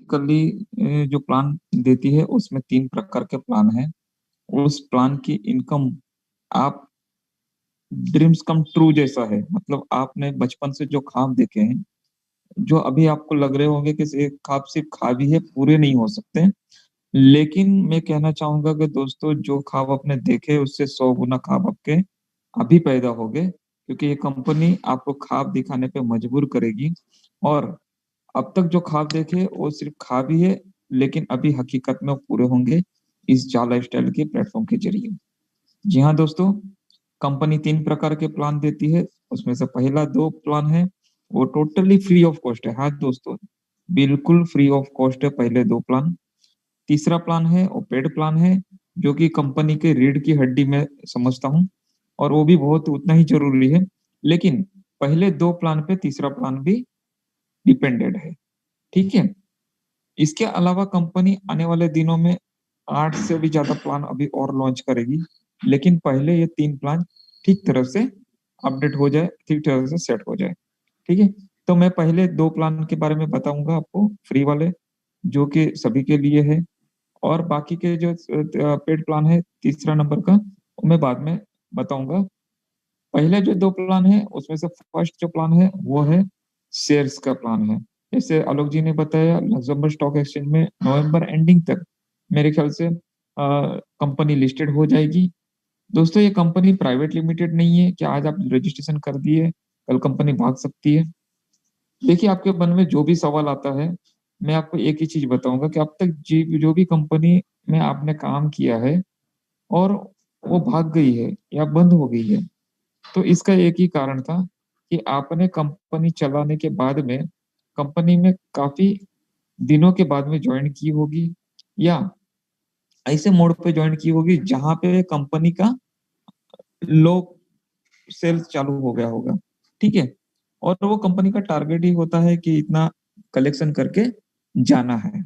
Basically जो plan देती है उसमें 3 प्रकार के प्लान हैं। उस प्लान की इनकम आप ड्रीम्स कम ट्रू जैसा है, मतलब आपने बचपन से जो ख्वाब देखे हैं, जो अभी आपको लग रहे होंगे कि ख्वाब सिर्फ ख्वाब ही है, पूरे नहीं हो सकते। लेकिन मैं कहना चाहूंगा कि दोस्तों, जो ख्वाब आपने देखे उससे 100 गुना ख्वाब आपके अभी पैदा हो गए, क्योंकि ये कंपनी आपको ख्वाब दिखाने पे मजबूर करेगी। और अब तक जो ख्वाब देखे वो सिर्फ ख्वाब ही है, लेकिन अभी हकीकत में वो पूरे होंगे इस जा लाइफस्टाइल के प्लेटफॉर्म के जरिए। जी हाँ दोस्तों, कंपनी 3 प्रकार के प्लान देती है। उसमें से पहला 2 प्लान है वो टोटली फ्री ऑफ कॉस्ट है। हाँ दोस्तों, बिल्कुल फ्री ऑफ कॉस्ट है पहले 2 प्लान। तीसरा प्लान है वो पेड प्लान है, जो कि कंपनी के रीढ़ की हड्डी में समझता हूँ, और वो भी बहुत उतना ही जरूरी है। लेकिन पहले 2 प्लान पे तीसरा प्लान भी डिपेंडेड है। ठीक है। इसके अलावा कंपनी आने वाले दिनों में 8 से भी ज्यादा प्लान अभी और लॉन्च करेगी, लेकिन पहले ये 3 प्लान ठीक तरह से अपडेट हो जाए, ठीक तरह से सेट हो जाए। ठीक है। तो मैं पहले 2 प्लान के बारे में बताऊंगा आपको, फ्री वाले, जो कि सभी के लिए है। और बाकी के जो पेड प्लान है तीसरा नंबर का, वो मैं बाद में बताऊंगा। पहले जो 2 प्लान है उसमें से फर्स्ट जो प्लान है वो है शेयर्स का प्लान है। जैसे आलोक जी ने बताया, लग्जमबर्ग स्टॉक एक्सचेंज में नवंबर एंडिंग तक मेरे ख्याल से कंपनी लिस्टेड हो जाएगी। दोस्तों, ये कंपनी प्राइवेट लिमिटेड नहीं है कि आज आप रजिस्ट्रेशन कर दिए कल कंपनी भाग सकती है। देखिए, आपके मन में जो भी सवाल आता है, मैं आपको एक ही चीज बताऊंगा कि अब तक जी जो भी कंपनी में आपने काम किया है और वो भाग गई है या बंद हो गई है, तो इसका एक ही कारण था कि आपने कंपनी चलाने के बाद में कंपनी में काफी दिनों के बाद में ज्वाइन की होगी, या ऐसे मोड पे ज्वाइन की होगी जहां पे कंपनी का लो सेल्स चालू हो गया होगा। ठीक है। और वो कंपनी का टारगेट ही होता है कि इतना कलेक्शन करके जाना है।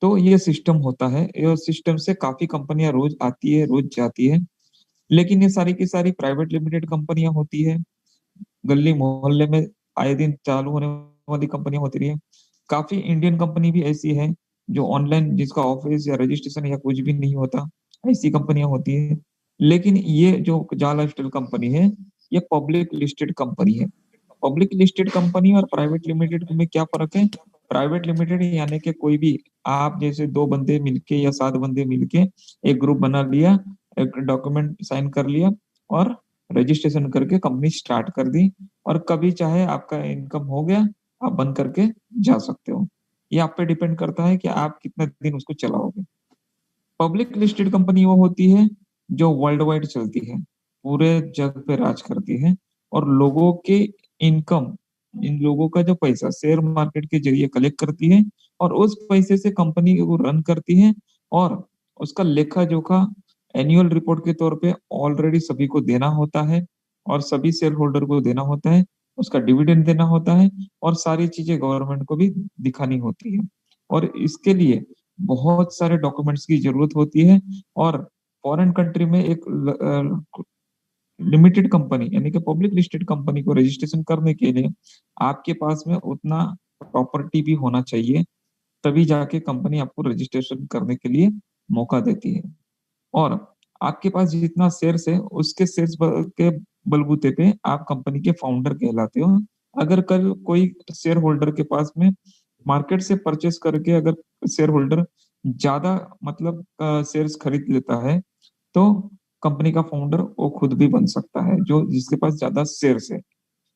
तो ये सिस्टम होता है, ये सिस्टम से काफी कंपनियां रोज आती है रोज जाती है। लेकिन ये सारी की सारी प्राइवेट लिमिटेड कंपनियां होती है। गली मोहल्ले में आए दिन चालू होने वाली कंपनियां होती रही है। काफी इंडियन कंपनी भी ऐसी है जो ऑनलाइन, जिसका ऑफिस या रजिस्ट्रेशन या कुछ भी नहीं होता, ऐसी कंपनियां होती है। लेकिन ये जो जा लाइफस्टाइल कंपनी है, ये पब्लिक लिस्टेड कंपनी है। पब्लिक लिस्टेड कंपनी और प्राइवेट लिमिटेड में क्या फर्क है? प्राइवेट लिमिटेड यानी कि कोई भी, आप जैसे 2 बंदे मिलके या 7 बंदे मिलके एक ग्रुप बना लिया, एक डॉक्यूमेंट साइन कर लिया और रजिस्ट्रेशन करके कंपनी स्टार्ट कर दी, और कभी चाहे आपका इनकम हो गया, आप बंद करके जा सकते हो। ये आप पे डिपेंड करता है कि आप कितना दिन उसको चलाओगे। पब्लिक लिस्टेड कंपनी वो होती है जो वर्ल्ड वाइड चलती है, पूरे जग पे राज करती है, और लोगों के इनकम, इन लोगों का जो पैसा शेयर मार्केट के जरिए कलेक्ट करती है, और उस पैसे से कंपनी को रन करती है, और उसका लेखा जोखा एनुअल रिपोर्ट के तौर पे ऑलरेडी सभी को देना होता है, और सभी शेयर होल्डर को देना होता है, उसका डिविडेंड देना होता है, और सारी चीजें गवर्नमेंट को भी दिखानी होती है। और इसके लिए बहुत सारे डॉक्यूमेंट्स की जरूरत होती है। और फॉरेन कंट्री में एक लिमिटेड कंपनी यानी कि पब्लिक लिस्टेड कंपनी को रजिस्ट्रेशन करने के लिए आपके पास में उतना प्रॉपर्टी भी होना चाहिए, तभी जाके कंपनी आपको रजिस्ट्रेशन करने के लिए मौका देती है। और आपके पास जितना शेयर्स है उसके शेयर्स के बलबूते पे आप कंपनी के फाउंडर कहलाते हो। अगर कल कोई शेयर होल्डर के पास में मार्केट से परचेस करके अगर शेयर होल्डर ज्यादा, मतलब शेयर्स खरीद लेता है, तो कंपनी का फाउंडर वो खुद भी बन सकता है, जो जिसके पास ज्यादा शेयर्स है।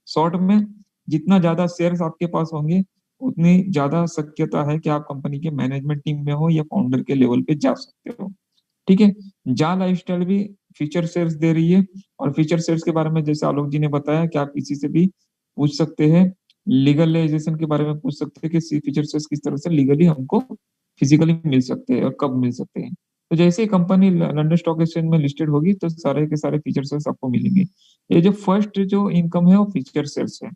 शॉर्ट में, जितना ज्यादा शेयर्स आपके पास होंगे उतनी ज्यादा शक्यता है कि आप कंपनी के मैनेजमेंट टीम में हो या फाउंडर के लेवल पे जा सकते हो। ठीक है। जा लाइफस्टाइल भी फीचर शेयर्स दे रही है, और फीचर शेयर्स के बारे में जैसे आलोक जी ने बताया कि आप किसी से भी पूछ सकते हैं, लीगलाइजेशन के बारे में पूछ सकते हैं कि फीचर शेयर्स किस तरह से लीगली हमको फिजिकली मिल सकते हैं और कब मिल सकते हैं। तो जैसे ही कंपनी लंदन स्टॉक एक्सचेंज में लिस्टेड होगी तो सारे के सारे फीचर शेयर्स आपको मिलेंगे। ये जो फर्स्ट जो इनकम है वो फीचर शेयर्स है।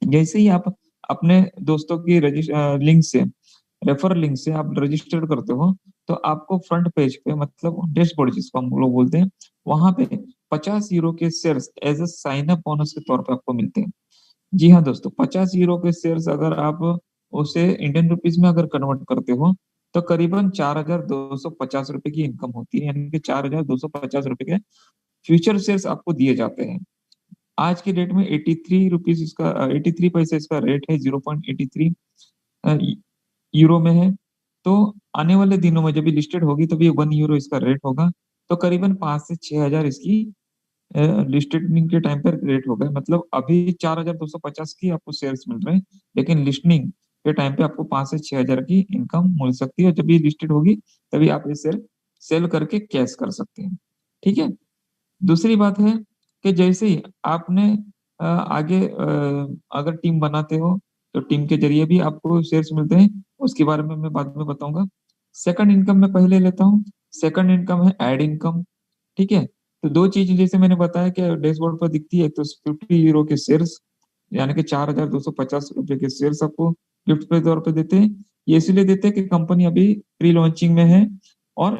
जैसे ही आप अपने दोस्तों की लिंक से, रेफर लिंक से आप रजिस्टर करते हो, तो आपको फ्रंट पेज पे, मतलब डैशबोर्ड जिसको हम लोग बोलते हैं, वहां पे 50 यूरो के shares as a sign up bonus के तौर पे आपको मिलते हैं। जी हाँ दोस्तों, 50 यूरो के शेयर्स अगर आप उसे इंडियन रुपीस में अगर कन्वर्ट करते हो तो करीबन 4,250 रुपए की इनकम होती है, यानी कि 4,250 रुपए के फ्यूचर शेयर्स आपको दिए जाते हैं। आज के डेट में 83 रुपीज इसका 83 पैसे इसका रेट है, 0.83 यूरो में है। तो आने वाले दिनों में जब ये लिस्टेड होगी तभी 1 यूरो इसका रेट होगा। तो करीबन 5 से 6 हजार इसकी लिस्टेडिंग के टाइम पर रेट होगा। मतलब अभी 4,250 की आपको शेयर्स मिल रहे हैं, लेकिन लिस्टिंग के टाइम पे आपको 5 से 6 हजार की इनकम मिल सकती है। जब ये लिस्टेड होगी तभी आप ये शेयर सेल करके कैश कर सकते हैं। ठीक है। दूसरी बात है कि जैसे ही आपने आगे अगर टीम बनाते हो तो टीम के जरिए भी आपको शेयर्स मिलते हैं, उसके बारे में मैं बाद में बताऊंगा। सेकंड इनकम में पहले लेता हूँ। सेकंड इनकम है एड इनकम। ठीक है। तो दो चीज जैसे मैंने बताया कि डैशबोर्ड पर दिखती है, एक तो 50 यूरो के शेयर्स, यानी कि 4,250 रुपए के शेयर्स आपको गिफ्ट के तौर पे देते हैं। ये इसलिए देते हैं कि कंपनी अभी प्री लॉन्चिंग में है और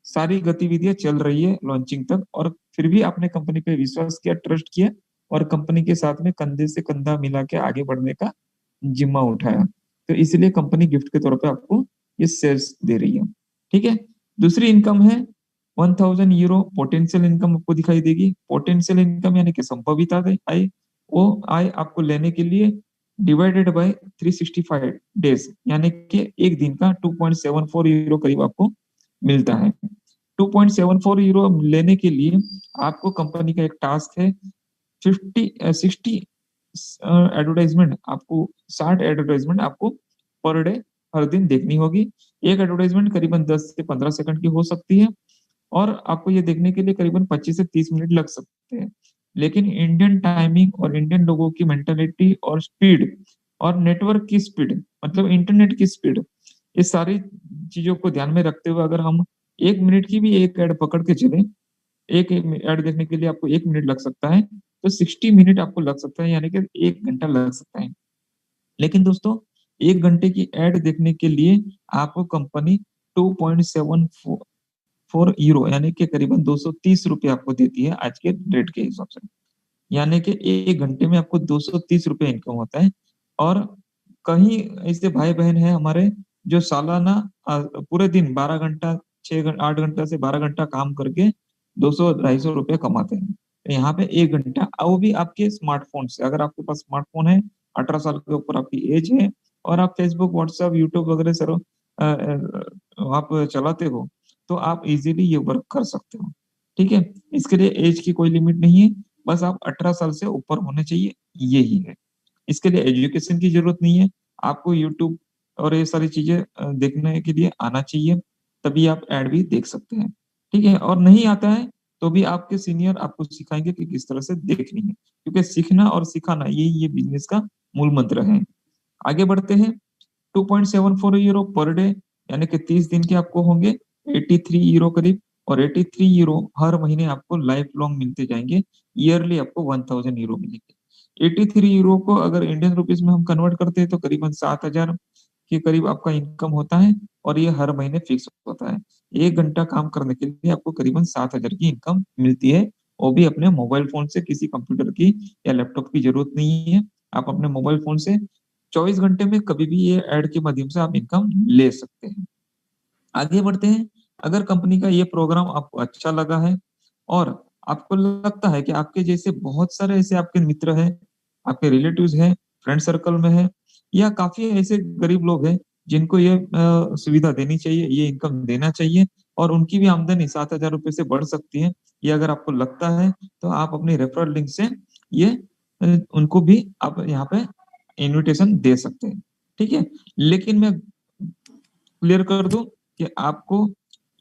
सारी गतिविधियां चल रही है लॉन्चिंग तक, और फिर भी आपने कंपनी पे विश्वास किया, ट्रस्ट किया और कंपनी के साथ में कंधे से कंधा मिला के आगे बढ़ने का जिम्मा उठाया, तो इसलिए कंपनी गिफ्ट के तौर पे आपको ये शेयर्स दे रही है। ठीक है। दूसरी इनकम है 1,000 यूरो पोटेंशियल इनकम आपको दिखाई देगी। पोटेंशियल इनकम यानी कि संभावित आय, वो आय आपको लेने के लिए डिवाइडेड बाय 365 डेज, यानी कि एक दिन का 2.74 यूरो करीब आपको मिलता है। 2.74 यूरो लेने के लिए आपको कंपनी का एक टास्क है, 60 एडवर्टाइजमेंट आपको 60 एडवर्टाइजमेंट आपको पर डे हर दिन देखनी होगी। एक एडवर्टाइजमेंट करीबन 10 से 15 सेकंड की हो सकती है और आपको ये देखने के लिए करीबन 25 से 30 मिनट लग सकते हैं। लेकिन इंडियन टाइमिंग और इंडियन लोगों की मेंटालिटी और स्पीड और नेटवर्क की स्पीड, मतलब इंटरनेट की स्पीड, इस सारी चीजों को ध्यान में रखते हुए अगर हम 1 मिनट की भी एक एड पकड़ के चले, एक एड देखने के लिए आपको 1 मिनट लग सकता है, तो 60 मिनट आपको लग सकता है, यानी कि 1 घंटा लग सकता है। लेकिन दोस्तों 1 घंटे की एड देखने के लिए आपको कंपनी 2.74 यूरो यानी कि करीबन 230 रुपए आपको देती है आज के रेट के हिसाब से। यानी कि 1 घंटे में आपको 230 रुपए इनकम होता है। और कहीं ऐसे भाई बहन है हमारे जो सालाना पूरे दिन 12 घंटा 8 घंटा से 12 घंटा काम करके 200-250 रुपए कमाते हैं। तो यहाँ पे 1 घंटा, वो भी आपके स्मार्टफोन से, अगर आपके पास स्मार्टफोन है, 18 साल के ऊपर आपकी एज है और आप फेसबुक व्हाट्सएप यूट्यूब वगैरह सर आप चलाते हो, तो आप इजीली ये वर्क कर सकते हो। ठीक है। इसके लिए एज की कोई लिमिट नहीं है, बस आप 18 साल से ऊपर होने चाहिए, यही है। इसके लिए एजुकेशन की जरूरत नहीं है, आपको यूट्यूब और ये सारी चीजें देखने के लिए आना चाहिए, तभी आप एड भी देख सकते हैं। ठीक है। और नहीं आता है तो भी आपके सीनियर आपको सिखाएंगे कि किस तरह से देखनी है, क्योंकि सीखना और सिखाना ये बिजनेस का मूल मंत्र है। आगे बढ़ते हैं। 2.74 यूरो पर डे यानी कि 30 दिन के आपको होंगे 83 यूरो करीब, और 83 यूरो हर महीने आपको लाइफ लॉन्ग मिलते जाएंगे। ईयरली आपको 1,000 यूरो मिलेंगे। 83 यूरो को अगर इंडियन रुपीस में हम कन्वर्ट करते हैं तो करीबन 7 हजार के करीब आपका इनकम होता है, और ये हर महीने फिक्स होता है। 1 घंटा काम करने के लिए आपको करीबन 7 हजार की इनकम मिलती है, वो भी अपने मोबाइल फोन से, किसी कंप्यूटर की या लैपटॉप की जरूरत नहीं है। आप अपने मोबाइल फोन से 24 घंटे में कभी भी ये ऐड के माध्यम से आप इनकम ले सकते हैं। आगे बढ़ते हैं। अगर कंपनी का ये प्रोग्राम आपको अच्छा लगा है और आपको लगता है कि आपके जैसे बहुत सारे ऐसे आपके मित्र हैं, आपके रिलेटिव्स हैं, फ्रेंड सर्कल में है, या काफी ऐसे गरीब लोग हैं जिनको ये सुविधा देनी चाहिए, ये इनकम देना चाहिए और उनकी भी आमदनी 7 हजार रुपए से बढ़ सकती है, ये अगर आपको लगता है तो आप अपनी रेफरल लिंक से ये उनको भी आप यहाँ पे इनविटेशन दे सकते हैं। ठीक है। लेकिन मैं क्लियर कर दूं कि आपको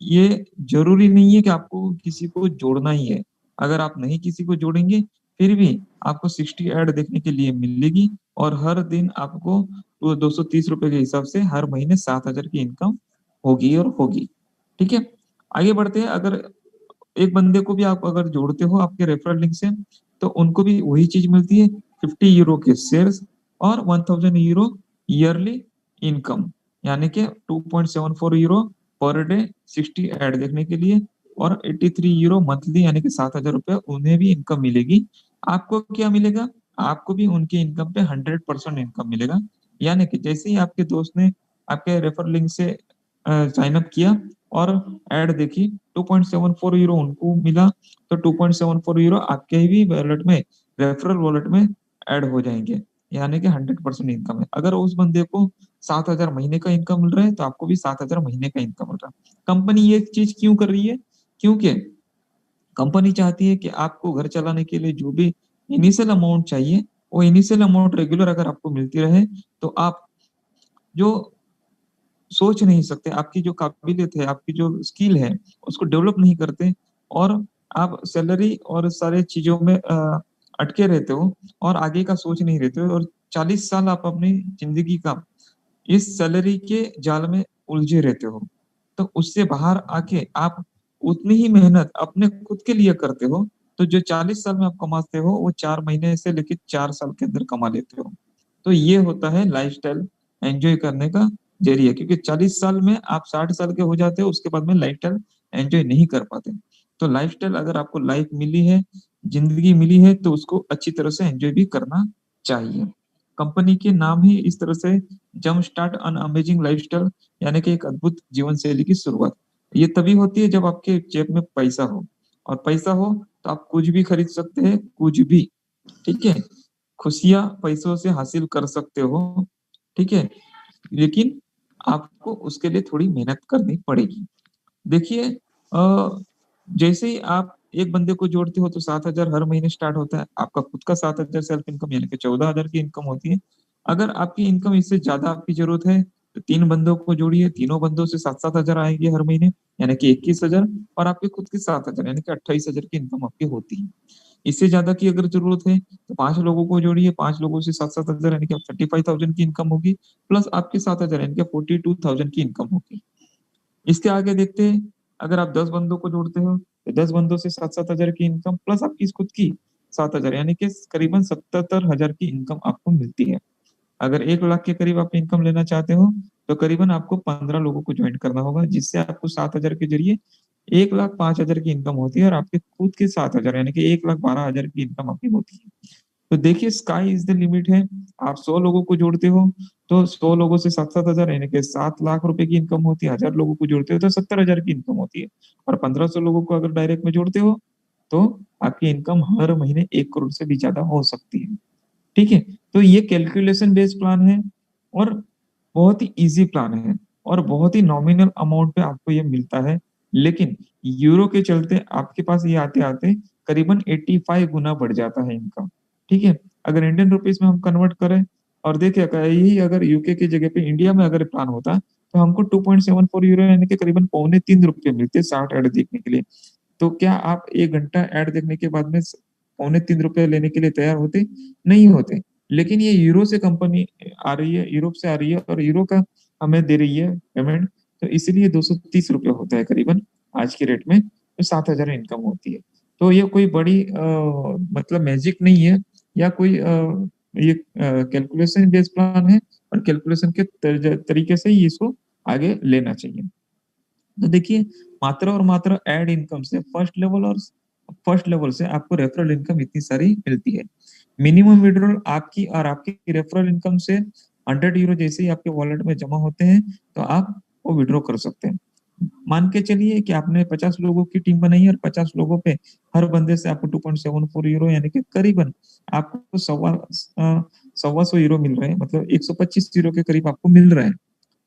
ये जरूरी नहीं है कि आपको किसी को जोड़ना ही है। अगर आप नहीं किसी को जोड़ेंगे फिर भी आपको 60 ऐड देखने के लिए मिलेगी, और हर दिन आपको 230 रुपए के हिसाब से हर महीने 7 हजार की इनकम होगी और होगी। ठीक है। आगे बढ़ते हैं। अगर एक बंदे को भी आप अगर जोड़ते हो आपके रेफरल लिंक से, तो उनको भी वही चीज मिलती है, 50 यूरो के शेयर्स और 1,000 यूरो ईयरली इनकम, यानी कि 2.74 यूरो पर डे 60 ऐड देखने के लिए, और 83 यूरो मंथली यानी कि 7 हजार रुपये उन्हें भी इनकम मिलेगी। आपको क्या मिलेगा? आपको भी उनकी इनकम पे 100% इनकम मिलेगा, यानी कि जैसे ही आपके दोस्त ने आपके रेफर लिंक से साइन अप किया और ऐड देखी, 2.74 यूरो उनको मिला, तो 2.74 यूरो आपके ही वॉलेट में, रेफरल वॉलेट में ऐड हो जाएंगे, यानी कि 100% इनकम है। अगर उस बंदे को 7,000 महीने का इनकम मिल रहा है तो आपको भी 7,000 महीने का इनकम मिल रहा है। कंपनी ये चीज क्यों कर रही है? क्योंकि कंपनी चाहती है कि आपको घर चलाने के लिए जो भी इनिशियल अमाउंट चाहिए, वो इनिशियल अमाउंट रेगुलर अगर आपको मिलती रहे, तो आप जो सोच नहीं सकते, आपकी जो काबिलियत है, आपकी जो स्किल है, उसको डेवलप नहीं करते, और आप सैलरी और सारे चीजों में अटके रहते हो और आगे का सोच नहीं रहते हो, और 40 साल आप अपनी जिंदगी का इस सैलरी के जाल में उलझे रहते हो। तो उससे बाहर आके आप उतनी ही मेहनत अपने खुद के लिए करते हो, तो जो 40 साल में आप कमाते हो वो 4 महीने से लेकर 4 साल के अंदर कमा लेते हो। तो ये होता है लाइफस्टाइल एंजॉय करने का जरिए, क्योंकि 40 साल में आप 60 साल के हो जाते हो, उसके बाद में लाइफस्टाइल एंजॉय नहीं कर पाते। तो लाइफस्टाइल, अगर आपको लाइफ मिली है, जिंदगी मिली है, तो उसको अच्छी तरह से एंजॉय भी करना चाहिए। कंपनी के नाम ही इस तरह से, जंप स्टार्ट अन अमेजिंग लाइफस्टाइल, यानी कि एक अद्भुत जीवन शैली की शुरुआत, ये तभी होती है जब आपके जेब में पैसा हो, और पैसा हो तो आप कुछ भी खरीद सकते हैं, कुछ भी। ठीक है, खुशियां पैसों से हासिल कर सकते हो, ठीक है, लेकिन आपको उसके लिए थोड़ी मेहनत करनी पड़ेगी। देखिए, जैसे ही आप एक बंदे को जोड़ते हो तो 7,000 हर महीने स्टार्ट होता है, आपका खुद का 7,000 सेल्फ इनकम, यानी कि 14,000 की इनकम होती है। अगर आपकी इनकम इससे ज्यादा आपकी जरूरत है तो 3 बंदों को जोड़िए, तीनों बंदों से 7,000 आएंगे हर महीने, यानी कि 21,000, और आपके खुद के 7,000, यानी कि 28,000 की इनकम आपकी होती है। इससे ज्यादा की अगर जरूरत है तो 5 लोगों को जोड़िए, 5 लोगों से 7,000, यानी कि 35,000 की इनकम होगी, प्लस आपके 7,000, यानी कि 42,000 की इनकम होगी। इसके आगे देखते हैं, अगर आप 10 बंदों को जोड़ते हो तो 10 बंदों से 7,000 की इनकम, प्लस आपकी खुद की 7,000, यानी कि करीबन 77,000 की इनकम आपको मिलती है। अगर 1 लाख के करीब आप इनकम लेना चाहते हो तो करीबन आपको 15 लोगों को ज्वाइन करना होगा, जिससे आपको 7,000 के जरिए 1,05,000 की इनकम होती है, और आपके खुद के 7,000, यानी कि 1,12,000 की इनकम आपकी होती है। तो देखिए, स्काई इज द लिमिट है। आप 100 लोगों को जोड़ते हो तो 100 लोगों से 7,000, यानी कि 7 लाख रुपए की इनकम होती है। 1,000 लोगों को जोड़ते हो तो 70,000 की इनकम होती है, और 1,500 लोगों को अगर डायरेक्ट में जोड़ते हो तो आपकी इनकम हर महीने 1 करोड़ से भी ज्यादा हो सकती है। ठीक है, तो ये कैलकुलेशन बेस्ड प्लान है, और बहुत ही इजी प्लान है, और बहुत ही नॉमिनल अमाउंट पे आपको ये मिलता है। लेकिन यूरो के चलते आपके पास ये आते आते करीबन 85 गुना बढ़ जाता है इनकम। ठीक है, अगर इंडियन रुपीस में हम कन्वर्ट करें और देखें, यही अगर यूके की जगह पे इंडिया में अगर प्लान होता तो हमको 2.74 यूरो, यानी कि करीबन 2.75 रुपए मिलते 60 ऐड देखने के लिए। तो क्या आप 1 घंटा ऐड देखने के बाद में 2.75 रुपए लेने के लिए तैयार होते? नहीं होते। लेकिन ये यूरो से कंपनी आ रही है, यूरोप से आ रही है, और यूरो का हमें दे रही है पेमेंट, तो इसलिए 230 रुपये होता है करीबन आज के रेट में, तो 7,000 इनकम होती है। तो ये कोई बड़ी मतलब मैजिक नहीं है, या कोई ये कैलकुलेशन बेस्ड प्लान है, और कैलकुलेशन के तरीके से ही इसको आगे लेना चाहिए। तो देखिए, मात्रा और मात्रा ऐड इनकम से फर्स्ट लेवल से आपको रेफरल इनकम इतनी सारी मिलती है। मिनिमम विड्रॉल आपकी और आपकी रेफरल इनकम से 100 यूरो जैसे ही आपके वॉलेट में जमा होते हैं तो आप वो विड्रॉ कर सकते हैं। मान के चलिए कि आपने 50 लोगों की टीम बनाई है, और 50 लोगों पे हर बंदे से आपको 2.74 यूरो, यानी कि करीबन आपको सवा सौ यूरो मिल रहे हैं, मतलब 125 यूरो के करीब आपको मिल रहा है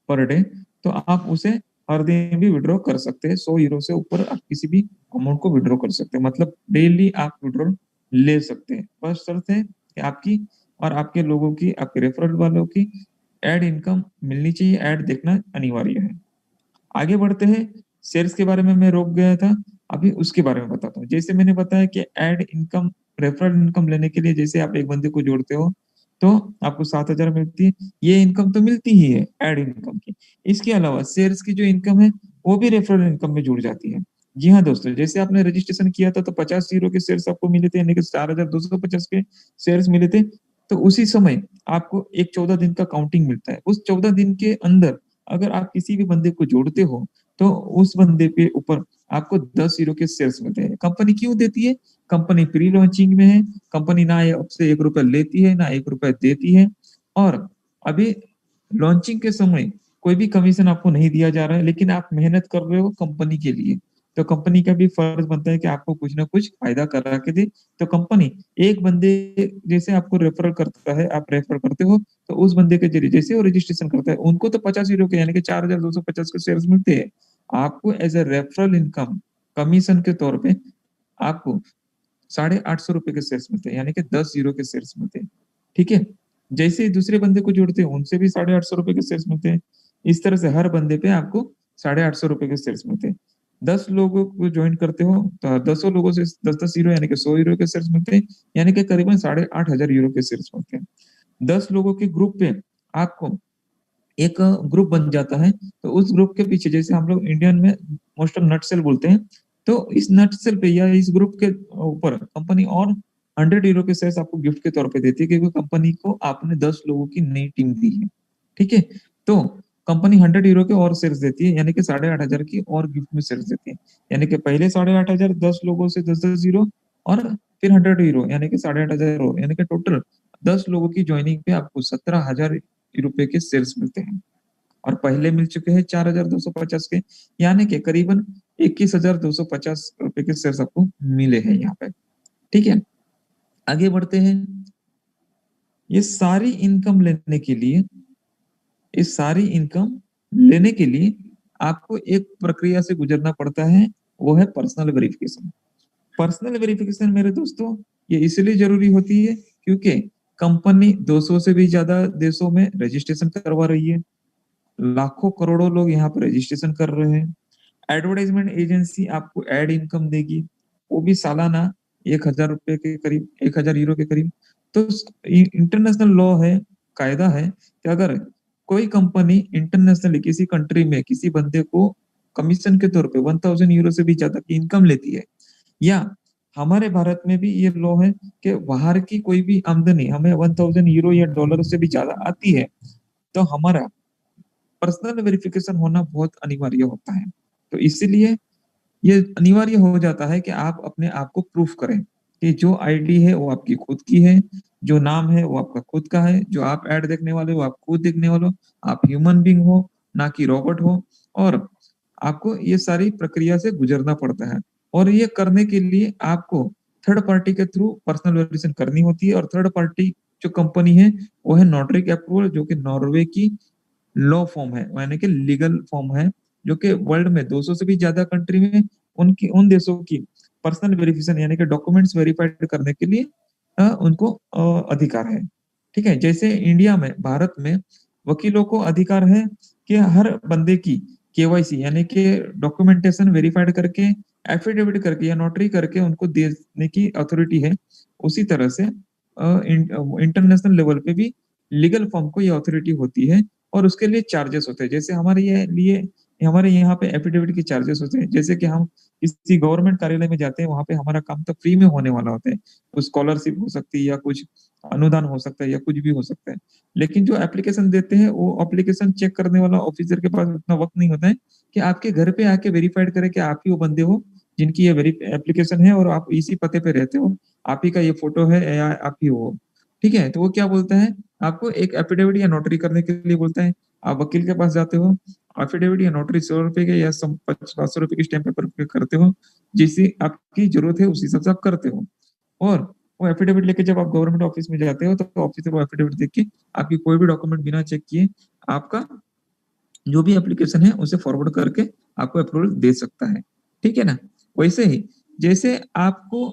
पर डे। तो आप उसे हर दिन भी विड्रॉ कर सकते हैं, 100 यूरो से ऊपर आप किसी भी अमाउंट को विड्रॉ कर सकते हैं, मतलब डेली आप विड्रॉ ले सकते हैं। फर्स्ट शर्त है कि आपकी और आपके लोगों की, आपके रेफरल वालों की एड इनकम मिलनी चाहिए, एड देखना अनिवार्य है। आगे बढ़ते हैं, शेयर्स के बारे में मैं रोक गया था, अभी उसके बारे में बताता हूँ। जैसे मैंने बताया कि एड इनकम, रेफरल इनकम लेने के लिए जैसे आप एक बंदे को जोड़ते हो तो आपको 7,000 मिलती है, ये इनकम तो मिलती ही है एड इनकम की। इसके अलावा शेयर्स की जो इनकम है वो भी रेफरल इनकम में जुड़ जाती है। जी हाँ दोस्तों, जैसे आपने रजिस्ट्रेशन किया था तो 50 यूरो के शेयर्स आपको मिले थे, यानी कि 4,250 के शेयर्स मिले थे। तो उसी समय आपको एक 14 दिन का काउंटिंग मिलता है। उस 14 दिन के अंदर अगर आप किसी भी बंदे को जोड़ते हो तो उस बंदे पे ऊपर आपको 10 यूरो के शेयर्स मिलते हैं। कंपनी क्यों देती है? कंपनी प्री लॉन्चिंग में है, कंपनी ना आपसे 1 रुपया लेती है ना 1 रुपया देती है, और अभी लॉन्चिंग के समय कोई भी कमीशन आपको नहीं दिया जा रहा है, लेकिन आप मेहनत कर रहे हो कंपनी के लिए, तो कंपनी का भी फर्ज बनता है कि आपको कुछ ना कुछ फायदा करा के दे। तो कंपनी एक बंदे जैसे आपको रेफर करता है, आप रेफर करते हो, तो उस बंदे के जरिए जैसे वो रजिस्ट्रेशन करता है, उनको तो 50 यूरो के यानी कि 4250 के शेयर्स मिलते हैं। आपको as a referral income commission के तौर पे आपको 850 रुपए के शेयर्स मिलते हैं, यानी कि 10 यूरो के शेयर्स मिलते हैं। ठीक है, जैसे ही दूसरे बंदे को जोड़ते हैं उनसे भी 850 रुपए के शेयर्स मिलते हैं। इस तरह से हर बंदे पे आपको 850 रुपए के शेयर्स मिलते हैं। 10 लोगों को ज्वाइन करते हो तो 10 लोगों से 10-10 यूरो यानी कि 100 यूरो के शेयर्स मिलते हैं, यानी कि करीबन 8,500 यूरो के शेयर्स मिलते हैं। 10 लोगों के ग्रुप पे आपको एक ग्रुप बन जाता है, तो उस ग्रुप के पीछे जैसे हम लोग इंडियन में मोस्ट ऑफ नट सेल बोलते हैं, तो इस नट सेल पे या इस ग्रुप के ऊपर कंपनी और 100 यूरो के शेयर्स आपको गिफ्ट के तौर पे देती है, क्योंकि कंपनी को आपने 10 लोगों की नई टीम दी है। ठीक है, तो कंपनी 100 यूरो के और शेयर्स देती है, यानी कि 8,500 की और गिफ्ट में शेयर्स देती है। यानी कि पहले 8,500 10 लोगों से 10-10 यूरो, और फिर 100 यूरो यानी कि 8,500 यानी कि टोटल 10 लोगों की ज्वाइनिंग पे आपको 17,000 रुपए के शेयर्स मिलते हैं। और पहले मिल चुके हैं 4,250 के, यानी कि करीबन 21,250 रुपए के शेयर्स आपको मिले हैं यहाँ पे। ठीक है, आगे बढ़ते हैं। ये सारी इनकम लेने के लिए इस सारी इनकम लेने के लिए आपको एक प्रक्रिया से गुजरना पड़ता है, वो है पर्सनल वेरिफिकेशन। पर्सनल वेरिफिकेशन मेरे दोस्तों ये इसलिए जरूरी होती है क्योंकि कंपनी 200 से भी ज्यादा देशों में रजिस्ट्रेशन करवा रही है, लाखों करोड़ों लोग यहाँ पर रजिस्ट्रेशन कर रहे हैं। एडवर्टाइजमेंट एजेंसी आपको एड इनकम देगी, वो भी सालाना 1,000 रुपए के करीब, 1,000 यूरो के करीब। तो इंटरनेशनल लॉ है, कायदा है कि अगर कोई कंपनी इंटरनेशनली किसी कंट्री में किसी बंदे को कमीशन के तौर पे 1,000 यूरो से भी ज्यादा की इनकम लेती है, या हमारे भारत में भी ये लॉ है कि बाहर की कोई भी आमदनी हमें 1,000 यूरो या डॉलर से भी ज्यादा आती है, तो हमारा पर्सनल वेरिफिकेशन होना बहुत अनिवार्य होता है। तो इसीलिए ये अनिवार्य हो जाता है कि आप अपने आप को प्रूफ करें कि जो आईडी है वो आपकी खुद की है, जो नाम है वो आपका खुद का है, जो आप ऐड देखने वाले हो आप खुद देखने वाले हो, आप ह्यूमन बीइंग हो ना कि रोबोट हो। और आपको ये सारी प्रक्रिया से गुजरना पड़ता है, और ये करने के लिए आपको थर्ड पार्टी के थ्रू पर्सनल वेरिफिकेशन करनी होती है। और थर्ड पार्टी जो कंपनी है वो है नोटरी अप्रूवल, जो कि नॉर्वे की लॉ फॉर्म है, यानी कि लीगल फॉर्म है, जो कि वर्ल्ड में 200 से भी ज्यादा कंट्री में उनकी उन देशों की पर्सनल वेरिफिकेशन यानी कि डॉक्यूमेंट्स वेरीफाइड करने के लिए उनको अधिकार है। ठीक है, जैसे इंडिया में, भारत में वकीलों को अधिकार है कि हर बंदे की केवाईसी यानी कि डॉक्यूमेंटेशन वेरीफाइड करके, एफिडेविट करके या नोटरी करके उनको देने की अथॉरिटी है। उसी तरह से इंटरनेशनल लेवल पे भी लीगल फॉर्म को ये अथॉरिटी होती है, और उसके लिए चार्जेस होते हैं। जैसे हमारे यहाँ पे एफिडेविट के चार्जेस होते हैं, जैसे कि हम किसी गवर्नमेंट कार्यालय में जाते हैं, वहां पे हमारा काम तो फ्री में होने वाला होता है, कुछ स्कॉलरशिप हो सकती है या कुछ अनुदान हो सकता है या कुछ भी हो सकता है। लेकिन जो एप्लीकेशन देते हैं वो एप्लीकेशन चेक करने वाला ऑफिसर के पास उतना वक्त नहीं होता है कि आपके घर पे आके वेरीफाइड करे कि आप ही वो बंदे हो जिनकी ये एप्लीकेशन है, और आप इसी पते पे रहते हो, आप ही का ये फोटो है या आप ही हो। ठीक है, तो वो क्या बोलता है, आपको एक एफिडेविट या नोटरी करने के लिए बोलता है। आप वकील के पास जाते हो, एफिडेविट या नोटरी 100 रुपए के या 500 रुपए के स्टैंप पेपर पे करते हो, जिससे आपकी जरूरत है उस हिसाब से आप करते हो। और वो एफिडेविट लेके जब आप गवर्नमेंट ऑफिस में जाते हो, तो ऑफिसर वो एफिडेविट देख के आपकी कोई भी डॉक्यूमेंट बिना चेक किए आपका जो भी एप्लीकेशन है उसे फॉरवर्ड करके आपको अप्रूवल दे सकता है। ठीक है ना, वैसे ही जैसे आपको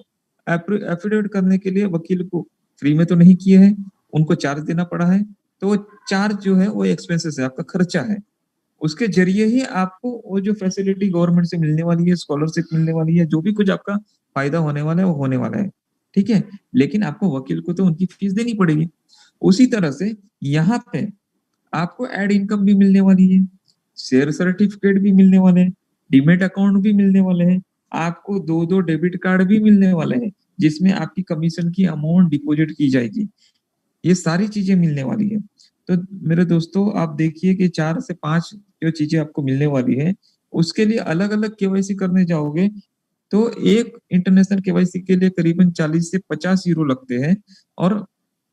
एफिडेविट करने के लिए वकील को फ्री में तो नहीं किए हैं, उनको चार्ज देना पड़ा है, तो वो चार्ज जो है वो एक्सपेंसेस है, आपका खर्चा है। उसके जरिए ही आपको वो जो फैसिलिटी गवर्नमेंट से मिलने वाली है, स्कॉलरशिप मिलने वाली है, जो भी कुछ आपका फायदा होने वाला है वो होने वाला है। ठीक है, लेकिन आपको वकील को तो उनकी फीस देनी पड़ेगी। उसी तरह से यहाँ पे आपको एड इनकम भी मिलने वाली है, शेयर सर्टिफिकेट भी मिलने वाले हैं, डीमेट अकाउंट भी मिलने वाले हैं, आपको दो दो डेबिट कार्ड भी मिलने वाले हैं, जिसमें आपकी कमीशन की अमाउंट डिपॉजिट की जाएगी। ये सारी चीजें मिलने वाली है। तो मेरे दोस्तों आप देखिए कि 4 से 5 जो चीजें आपको मिलने वाली है, उसके लिए अलग अलग केवाईसी करने जाओगे तो एक इंटरनेशनल केवाईसी के लिए करीबन 40 से 50 यूरो लगते हैं। और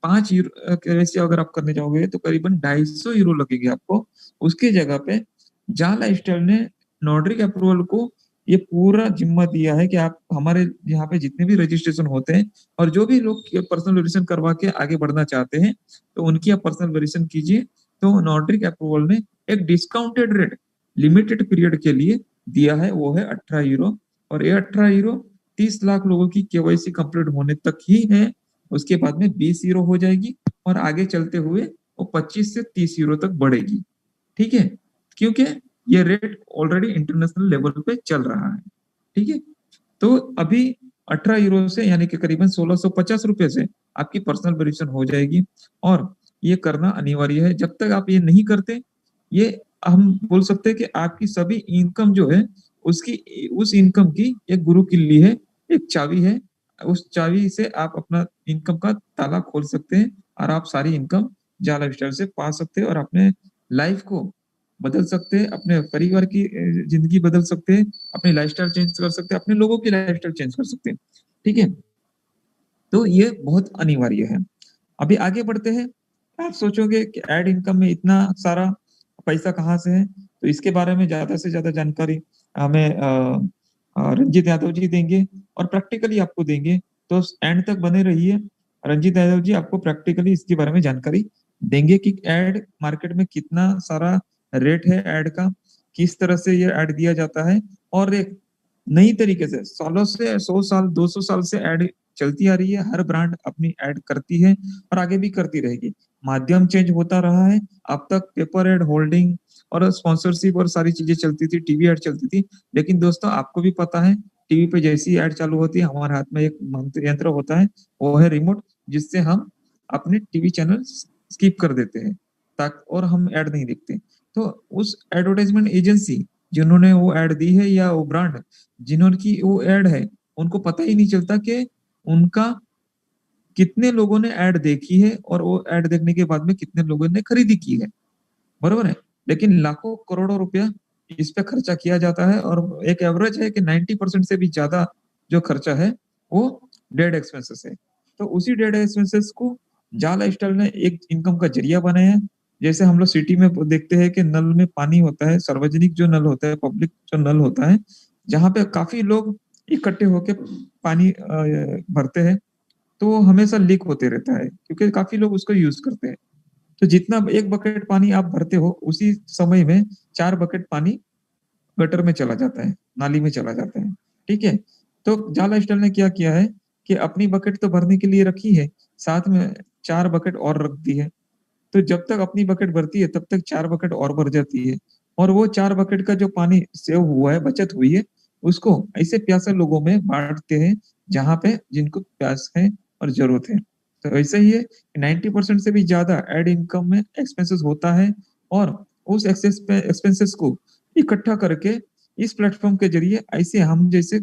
5 यूरो KYC अगर आप करने जाओगे तो करीबन 250 यूरो लगेंगे आपको। उसकी जगह पे जा लाइफस्टाइल ने नोटरी अप्रूवल को ये पूरा जिम्मा दिया है कि आप हमारे यहाँ पे जितने भी रजिस्ट्रेशन होते हैं और जो भी लोग पर्सनल वेरिएशन करवा के आगे बढ़ना चाहते हैं तो उनकी आप पर्सनल वेरिएशन कीजिए। तो नोटरी अप्रूवल ने एक डिस्काउंटेड रेट लिमिटेड पीरियड के लिए दिया है, वो है 18 यूरो। और ये 18 यूरो 30 लाख लोगों की केवाईसी कंप्लीट होने तक ही है। उसके बाद में 20 यूरो हो जाएगी और आगे चलते हुए वो 25 से 30 यूरो तक बढ़ेगी। ठीक है, क्योंकि ये रेट ऑलरेडी इंटरनेशनल लेवल पे चल रहा है। ठीक है, तो अभी 18 यूरो से यानी कि करीबन 1650 रुपए से आपकी पर्सनल वेरिएशन हो जाएगी। और ये करना अनिवार्य है। जब तक आप ये नहीं करते, ये हम बोल सकते हैं कि आपकी सभी इनकम जो है उसकी उस इनकम की एक गुरु किल्ली है, एक चाबी है। उस चाबी से आप अपना इनकम का ताला खोल सकते हैं और आप सारी इनकम जा लाइफस्टाइल से पा सकते हैं और अपने लाइफ को बदल सकते हैं, अपने परिवार की जिंदगी बदल सकते हैं, अपनी लाइफस्टाइल चेंज कर सकते हैं, अपने लोगों की लाइफस्टाइल चेंज कर सकते हैं। ठीक है, तो ये बहुत अनिवार्य है। अभी आगे बढ़ते हैं। आप सोचोगे कि एड इनकम में इतना सारा पैसा कहाँ से है, तो इसके बारे में ज्यादा से ज्यादा जानकारी हमें रंजीत यादव जी देंगे और प्रैक्टिकली आपको देंगे। तो एंड तक बने रहिए। रंजीत यादव जी आपको प्रैक्टिकली इसके बारे में जानकारी देंगे कि एड मार्केट में कितना सारा रेट है एड का, किस तरह से ये एड दिया जाता है। और एक नई तरीके से सालों से 100 साल 200 साल से एड चलती आ रही है। हर ब्रांड अपनी एड करती है और आगे भी करती रहेगी। माध्यम चेंज होता रहा है। अब तक पेपर एड, होल्डिंग और स्पॉन्सरशिप और सारी चीजें चलती थी, टीवी एड चलती थी। लेकिन दोस्तों आपको भी पता है, टीवी पे जैसी एड चालू होती है हमारे हाथ में एक मंत्र यंत्र होता है, वो है रिमोट, जिससे हम अपने टीवी चैनल स्किप कर देते हैं ताकि और हम एड नहीं देखते। तो उस एडवर्टाइजमेंट एजेंसी जिन्होंने वो एड दी है या वो ब्रांड जिन्होंने की वो एड है, उनको पता ही नहीं चलता कि उनका कितने लोगों ने ऐड देखी है और वो ऐड देखने के बाद में कितने लोगों ने खरीदी की है। बरोबर है। लेकिन लाखों करोड़ों रुपया इस पे खर्चा किया जाता है और एक एवरेज है कि 90% से भी ज्यादा जो खर्चा है वो डेड एक्सपेंसेस है। तो उसी डेड एक्सपेंसेस को जा लाइफस्टाइल ने एक इनकम का जरिया बनाया है। जैसे हम लोग सिटी में देखते हैं कि नल में पानी होता है, सार्वजनिक जो नल होता है, पब्लिक जो नल होता है, जहाँ पे काफी लोग इकट्ठे होके पानी भरते हैं, तो वो हमेशा लीक होते रहता है क्योंकि काफी लोग उसको यूज करते हैं। तो जितना एक बकेट पानी आप भरते हो उसी समय में 4 बकेट पानी गटर में चला जाता है, नाली में चला जाता है। ठीक है, तो जा लाइफस्टाइल ने क्या किया है कि अपनी बकेट तो भरने के लिए रखी है, साथ में 4 बकेट और रख दी है। तो जब तक अपनी बकेट भरती है तब तक 4 बकेट और भर जाती है। और वो 4 बकेट का जो पानी सेव हुआ है, बचत हुई है, उसको ऐसे प्यासे लोगों में बांटते हैं जहां पे जिनको प्यास है और जरूरत है। तो ऐसे ही है, 90% से भी ज्यादा एड इनकम में एक्सपेंसेस होता है। और उस एक्सपेंसेस को इकट्ठा करके इस प्लेटफॉर्म के जरिए ऐसे हम जैसे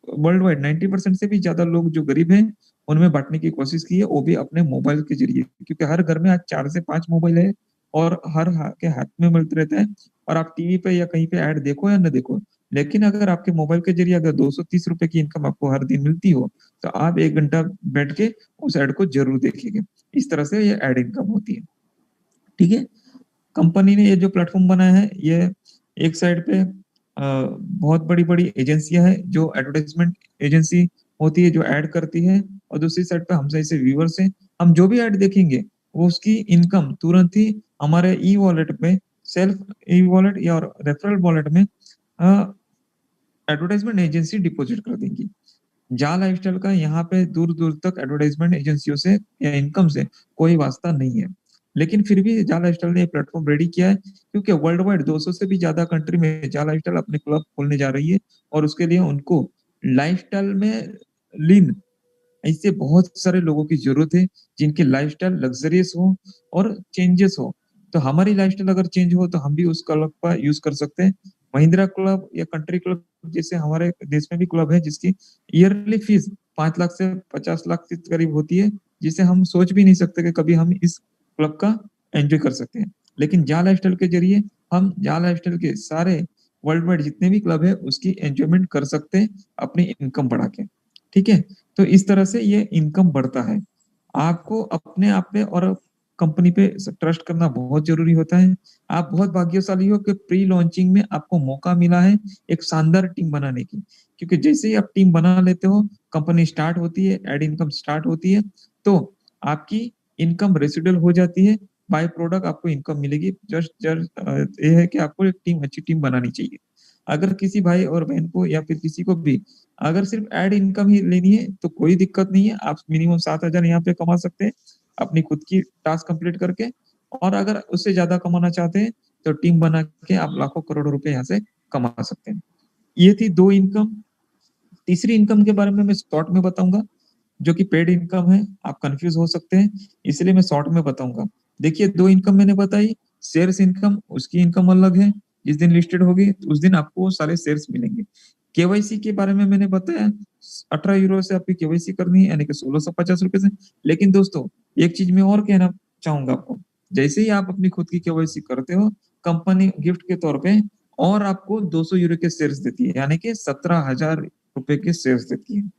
वर्ल्ड वाइड 90% से भी ज्यादा लोग जो गरीब हैं उनमें बांटने की कोशिश की है, वो भी अपने मोबाइल के जरिए, क्योंकि हर घर में आज 4 से 5 मोबाइल है और हर के हाथ में मिलते रहता है। और आप टीवी पे या कहीं पे ऐड देखो या न देखो, लेकिन अगर आपके मोबाइल के जरिए अगर 230 रुपए की इनकम आपको हर दिन मिलती हो तो आप 1 घंटा बैठ के उस ऐड को जरूर देखेंगे। इस तरह से ये ऐड इनकम होती है। ठीक है, कंपनी ने ये जो प्लेटफॉर्म बनाया है, ये एक साइड पे बहुत बड़ी बड़ी एजेंसियां हैं जो एडवर्टाइजमेंट एजेंसी होती है जो ऐड करती है, और दूसरी साइड पे हम जैसे व्यूअर्स हैं, हम जो भी ऐड देखेंगे वो उसकी इनकम तुरंत ही हमारे ई वॉलेट में, सेल्फ ई वॉलेट या रेफरल वॉलेट में एडवर्टाइजमेंट एजेंसी डिपॉजिट कर देंगी। जा लाइफस्टाइल का यहाँ पे दूर दूर तक एडवर्टाइजमेंट एजेंसियों से या इनकम से कोई वास्ता नहीं है। लेकिन फिर भी जा लाइफस्टाइल ने प्लेटफॉर्म रेडी किया है क्योंकि वर्ल्ड वाइड 200 से भी ज्यादा कंट्री में जा लाइफस्टाइल अपने क्लब खोलने जा रही है। और उसके लिए उनको लाइफस्टाइल में लीन ऐसे बहुत सारे लोगों की जरूरत है जिनकी लाइफस्टाइल लग्जरियस हो और चेंजेस हो। तो हमारी लाइफस्टाइल अगर चेंज हो तो हम भी उस क्लब का यूज कर सकते हैं। महिंद्रा क्लब या कंट्री क्लब जैसे हमारे देश में भी क्लब है जिसकी ईयरली फीस 5 लाख से 50 लाख के करीब होती है, जिसे हम सोच भी नहीं सकते कि कभी हम इस क्लब का एंजॉय कर सकते हैं। लेकिन जा लाइफस्टाइल के जरिए हम जा लाइफस्टाइल के सारे वर्ल्ड वाइड जितने भी क्लब है उसकी एंजॉयमेंट कर सकते हैं अपनी इनकम बढ़ा के। ठीक है, तो इस तरह से ये इनकम बढ़ता है। आपको अपने आप पे और कंपनी पे ट्रस्ट करना बहुत जरूरी होता है। आप बहुत भाग्यशाली हो कि प्री लॉन्चिंग में आपको मौका मिला है एक शानदार टीम बनाने की, क्योंकि जैसे ही आप टीम बना लेते हो, कंपनी स्टार्ट होती है, एड इनकम स्टार्ट होती है, तो आपकी इनकम रेसिडुअल हो जाती है, बाय प्रोडक्ट आपको इनकम मिलेगी। जस्ट जस्ट ये है कि आपको एक टीम, अच्छी टीम बनानी चाहिए। अगर किसी भाई और बहन को या फिर किसी को भी अगर सिर्फ एड इनकम ही लेनी है तो कोई दिक्कत नहीं है, आप मिनिमम 7,000 यहाँ पे कमा सकते हैं अपनी खुद की टास्क कंप्लीट करके। और अगर उससे ज्यादा कमाना चाहते हैं तो टीम बना के आप लाखों करोड़ों रुपए यहाँ से कमा सकते हैं। ये थी दो इनकम। तीसरी इनकम के बारे में मैं शॉर्ट में बताऊंगा, जो कि पेड इनकम है। आप कंफ्यूज हो सकते हैं, इसलिए मैं शॉर्ट में बताऊंगा। देखिए, दो इनकम मैंने बताई। शेयर्स इनकम, उसकी इनकम अलग है। जिस दिन लिस्टेड होगी उस दिन आपको सारे शेयर्स मिलेंगे। केवाईसी के बारे में मैंने बताया, 18 यूरो से आपकी केवाईसी करनी है, यानी कि 1650 रुपए से। लेकिन दोस्तों, एक चीज मैं और कहना चाहूंगा आपको। जैसे ही आप अपनी खुद की केवाईसी करते हो, कंपनी गिफ्ट के तौर पे और आपको 200 यूरो के शेयर्स देती है, यानी कि 17,000 रुपए के शेयर्स देती है।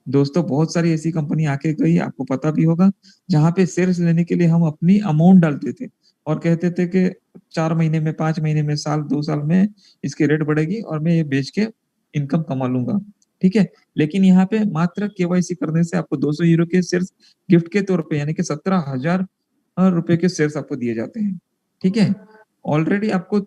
दोस्तों, बहुत सारी ऐसी कंपनी आके गई, आपको पता भी होगा, जहां पे शेयर्स लेने के लिए हम अपनी अमाउंट डालते थे और कहते थे कि 4 महीने में, 5 महीने में, साल, 2 साल में इसकी रेट बढ़ेगी और मैं ये बेच के इनकम कमा लूंगा। ठीक है। लेकिन यहाँ पे मात्र केवाईसी करने से आपको 200 यूरो के शेयर्स गिफ्ट के तौर पे, यानी कि 17,000 रुपए के शेयर्स आपको दिए जाते हैं। ठीक है। ऑलरेडी आपको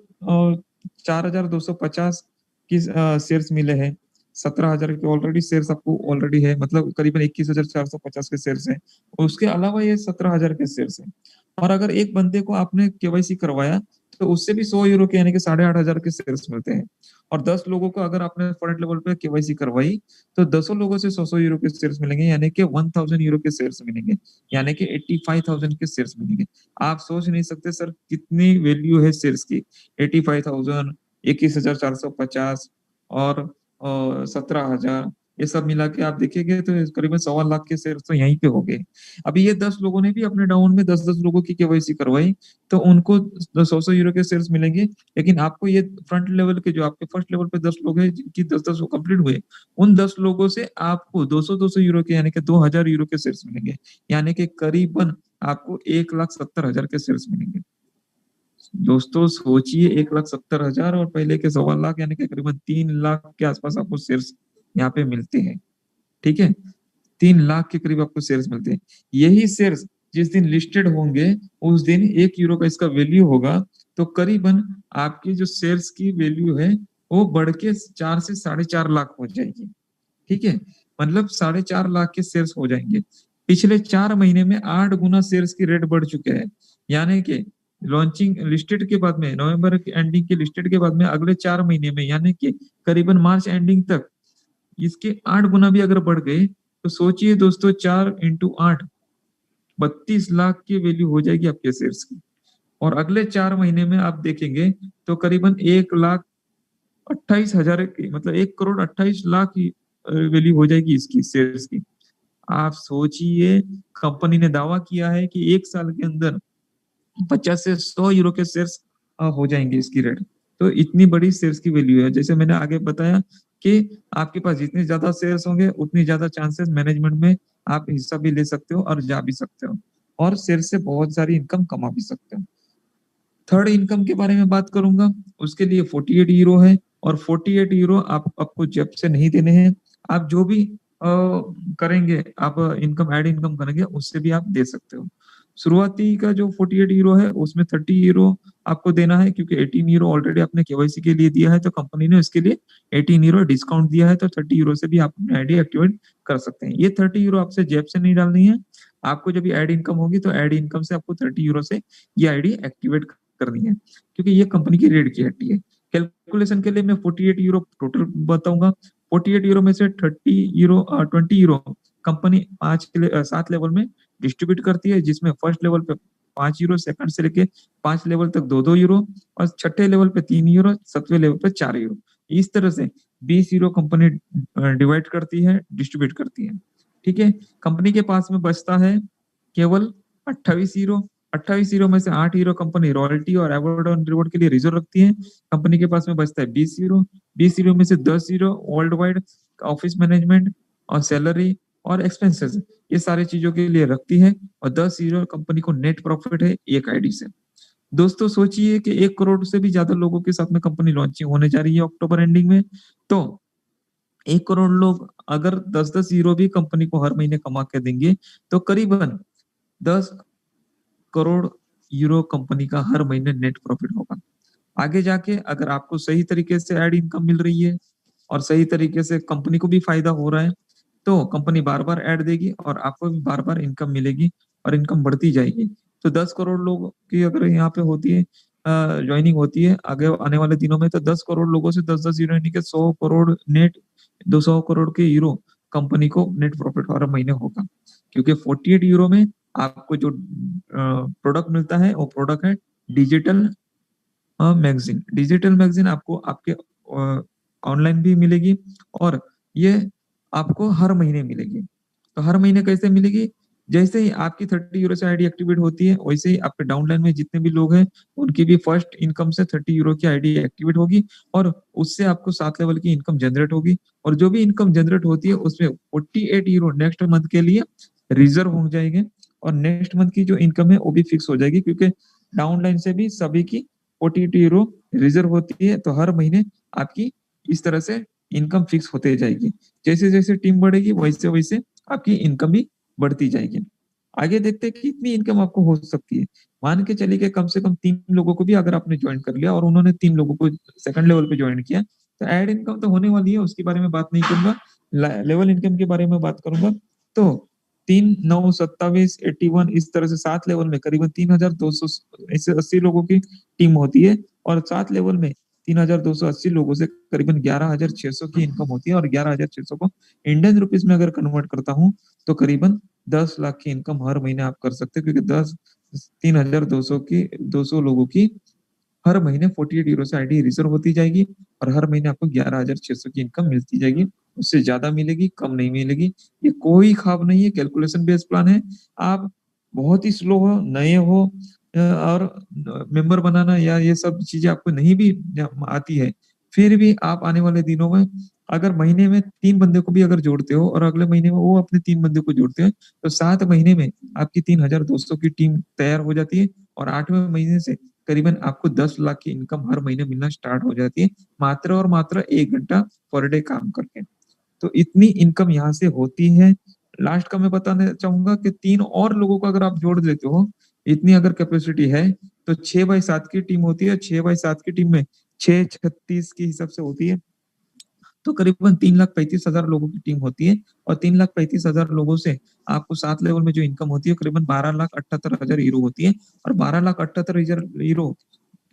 4,250 की शेयर्स मिले हैं। 17,000 के ऑलरेडी शेयर्स आपको ऑलरेडी है, मतलब करीबन 21,450 के शेयर्स हैं। उसके अलावा ये 17,000 के शेयर्स हैं। और अगर एक बंदे को आपने केवाईसी करवाया तो उससे भी 100 यूरो के, यानी कि 8,500 के शेयर्स मिलते हैं। और 10 लोगों को अगर आपने फंड लेवल पे केवाईसी करवाई तो 10 लोगों से 100-100 यूरो के शेयर्स मिलेंगे, यानी कि 1,000 यूरो के शेयर्स मिलेंगे, यानी कि 85,000 के शेयर्स मिलेंगे। आप सोच नहीं सकते सर कितनी वैल्यू है शेयर्स की। 85,000, 21,450 और 17,000, ये सब मिला के आप देखेंगे तो करीबन 1.25 लाख के शेयर तो यहीं पे हो गए। अभी ये 10 लोगों ने भी अपने डाउन में 10-10 लोगों की केवाईसी करवाई, तो उनको 100-100 यूरो के शेयर्स मिलेंगे। लेकिन आपको ये फ्रंट लेवल के, जो आपके फर्स्ट लेवल पे 10 लोग हैं जिनकी 10-10 कंप्लीट हुए, उन 10 लोगों से आपको 200-200 यूरो के, यानी कि 2,000 यूरो के शेयर्स मिलेंगे, यानी कि करीबन आपको 1,70,000 के शेयर्स मिलेंगे। दोस्तों सोचिए, 1,70,000 और पहले के 1.25 लाख, यानी कि करीबन 3 लाख के आसपास आपको शेयर्स यहाँ पे मिलते हैं। ठीक है। 3 लाख के करीब आपको शेयर्स मिलते हैं। यही शेयर्स जिस दिन लिस्टेड होंगे उस दिन 1 यूरो का इसका वैल्यू होगा, तो करीबन आपकी जो शेयर्स की वैल्यू है वो बढ़ के 4 से 4.5 लाख हो जाएगी। ठीक है। मतलब 4.5 लाख के शेयर्स हो जाएंगे। पिछले 4 महीने में 8 गुना शेयर्स की रेट बढ़ चुके हैं, यानी कि लॉन्चिंग लिस्टेड के बाद में, नवंबर के एंडिंग के लिस्टेड के बाद में अगले 4 महीने में, यानी कि करीबन मार्च एंडिंग तक इसके 8 गुना भी अगर बढ़ गए, तो सोचिए दोस्तों, 4 × 8, 32 लाख की वैल्यू हो जाएगी आपके शेयर्स की। और अगले 4 महीने में आप देखेंगे तो करीबन 1,28,000 की, मतलब 1,28,00,000 की वैल्यू हो जाएगी इसकी शेयर्स की। आप सोचिए, कंपनी ने दावा किया है कि 1 साल के अंदर 50 से 100 यूरो के शेयर्स हो जाएंगे इसकी रेट। तो इतनी बड़ी शेयर्स की वैल्यू है। जैसे मैंने आगे बताया कि आपके पास जितने ज्यादा शेयर्स होंगे उतनी ज्यादा चांसेस मैनेजमेंट में आप हिस्सा भी ले सकते हो और जा भी सकते हो, और शेयर से बहुत सारी इनकम कमा भी सकते हो। थर्ड इनकम के बारे में बात करूंगा। उसके लिए 48 यूरो है, और 48 यूरो आपको जेब से नहीं देने हैं। आप जो भी करेंगे, आप इनकम, एड इनकम करेंगे, उससे भी आप दे सकते हो। शुरुआती का जो 48 यूरो है उसमें 30 यूरो आपको देना है, क्योंकि 18 यूरो ऑलरेडी आपने केवाईसी के लिए दिया है, तो कंपनी ने इसके लिए 18 यूरो डिस्काउंट दिया है, तो 30 यूरो से भी आप अपनी आईडी एक्टिवेट कर सकते हैं। ये 30 यूरो आपसे जेब से नहीं डालनी है। आपको जब एड इनकम होगी तो एड इनकम से आपको 30 यूरो से ये आईडी एक्टिवेट करनी है, क्योंकि ये कंपनी की रेट की हट्टी है। कैलकुलेशन के लिए मैं 48 यूरो टोटल बताऊंगा। 48 यूरो में से 30 यूरो, 20 यूरो कंपनी 7 लेवल में डिस्ट्रीब्यूट करती है, जिसमें फर्स्ट लेवल पे 5 यूरो, सेकंड से लेके 5 लेवल तक 2-2 यूरो, और छठे लेवल पे 3 यूरो, 7वें लेवल पे 4 यूरो। इस तरह से 20 यूरो कंपनी डिवाइड करती है, डिस्ट्रीब्यूट करती है। ठीक है। कंपनी के पास में बचता है केवल 28 यूरो। 28 यूरो में से 8 यूरो कंपनी रॉयल्टी और अवार्ड और रिवॉर्ड के लिए रिजर्व रखती है। कंपनी के पास में बचता है 20 यूरो। 20 यूरो में से 10 euro world wide office management और सैलरी और एक्सपेंसेस, ये सारी चीजों के लिए रखती है, और 10 यूरो कंपनी को नेट प्रॉफिट है एक आईडी से। दोस्तों सोचिए कि 1 करोड़ से भी ज्यादा लोगों के साथ में कंपनी लॉन्चिंग होने जा रही है अक्टूबर एंडिंग में। तो 1 करोड़ लोग अगर 10-10 यूरो भी कंपनी को हर महीने कमा के देंगे, तो करीबन 10 करोड़ यूरो कंपनी का हर महीने नेट प्रॉफिट होगा। आगे जाके अगर आपको सही तरीके से एड इनकम मिल रही है और सही तरीके से कंपनी को भी फायदा हो रहा है, तो कंपनी बार बार ऐड देगी और आपको भी बार बार इनकम मिलेगी और इनकम बढ़ती जाएगी। तो 10 करोड़ लोगों की अगर यहाँ पे होती है ज्वाइनिंग होती है आगे आने वाले दिनों में, तो 10 करोड़ लोगों से 10-10 यूरो यानी कि 100 करोड़ नेट, 200 करोड़ के यूरो कंपनी को नेट प्रॉफिट हर महीने होगा। क्योंकि 48 यूरो में आपको जो प्रोडक्ट मिलता है वो प्रोडक्ट है डिजिटल मैगजीन। डिजिटल मैगजीन आपको आपके ऑनलाइन भी मिलेगी, और ये आपको हर महीने मिलेगी। तो हर महीने कैसे मिलेगी? जैसे ही आपकी 30 यूरो से आईडी एक्टिवेट होती है, वैसे ही आपके डाउनलाइन में जितने भी लोग हैं उनकी भी फर्स्ट इनकम से 30 यूरो की आईडी एक्टिवेट होगी, और उससे आपको 7 लेवल की इनकम जनरेट होगी। और जो भी इनकम जनरेट होती है उसमें 48 यूरो नेक्स्ट मंथ के लिए रिजर्व हो जाएंगे, और नेक्स्ट मंथ की जो इनकम है वो भी फिक्स हो जाएगी, क्योंकि डाउनलाइन से भी सभी की 48 यूरो रिजर्व होती है। तो हर महीने आपकी इस तरह से इनकम फिक्स होते जाएगी। जैसे जैसे टीम बढ़ेगी वैसे वैसे आपकी इनकम भी बढ़ती जाएगी। आगे देखते हैं कितनी इनकम आपको हो सकती है। मान के चलिए कि कम से कम 3 लोगों को भी अगर आपने ज्वाइन कर लिया और उन्होंने 3 लोगों को सेकंड लेवल पे ज्वाइन किया, तो एड इनकम तो होने वाली है, उसके बारे में बात नहीं करूंगा, लेवल इनकम के बारे में बात करूंगा। तो 3, 9, 27, 81 इस तरह से 7 लेवल में करीबन 3200 ऐसे 80 लोगों की टीम होती है, और 7 लेवल में 3280 लोगों से करीबन 11600 की इनकम होती है। और 11600 को इंडियन रुपीस में अगर कन्वर्ट करता हूं, तो करीबन 10 लाख की इनकम हर महीने आप कर सकते हैं, क्योंकि 200 लोगों की हर महीने 48 यूरो से आईडी रिजर्व होती जाएगी, और हर महीने आपको 11600 की इनकम मिलती जाएगी। उससे ज्यादा मिलेगी, कम नहीं मिलेगी। ये कोई ख्वाब नहीं है, कैलकुलेशन बेस्ड प्लान है। आप बहुत ही स्लो हो, नए हो, और मेंबर बनाना या ये सब चीजें आपको नहीं भी आती है, फिर भी आप आने वाले दिनों में अगर महीने में 3 बंदे को भी अगर जोड़ते हो और अगले महीने में वो अपने 3 बंदे को जोड़ते हैं, तो 7 महीने में आपकी 3200 की टीम तैयार हो जाती है, और 8वें महीने से करीबन आपको 10 लाख की इनकम हर महीने मिलना स्टार्ट हो जाती है, मात्र और मात्र 1 घंटा पर डे काम करके। तो इतनी इनकम यहाँ से होती है। लास्ट का मैं बताना चाहूंगा कि 3 और लोगों को अगर आप जोड़ लेते हो, इतनी अगर कैपेसिटी है, तो 6x7 की टीम होती है। 6x7 की टीम में 6 36 के हिसाब से होती है, तो करीबन 3,35,000 लोगों की टीम होती है। और 3,35,000 लोगों से आपको 7 लेवल में जो इनकम होती है करीबन 12,78,000 यूरो होती है। और 12,78,000 यूरो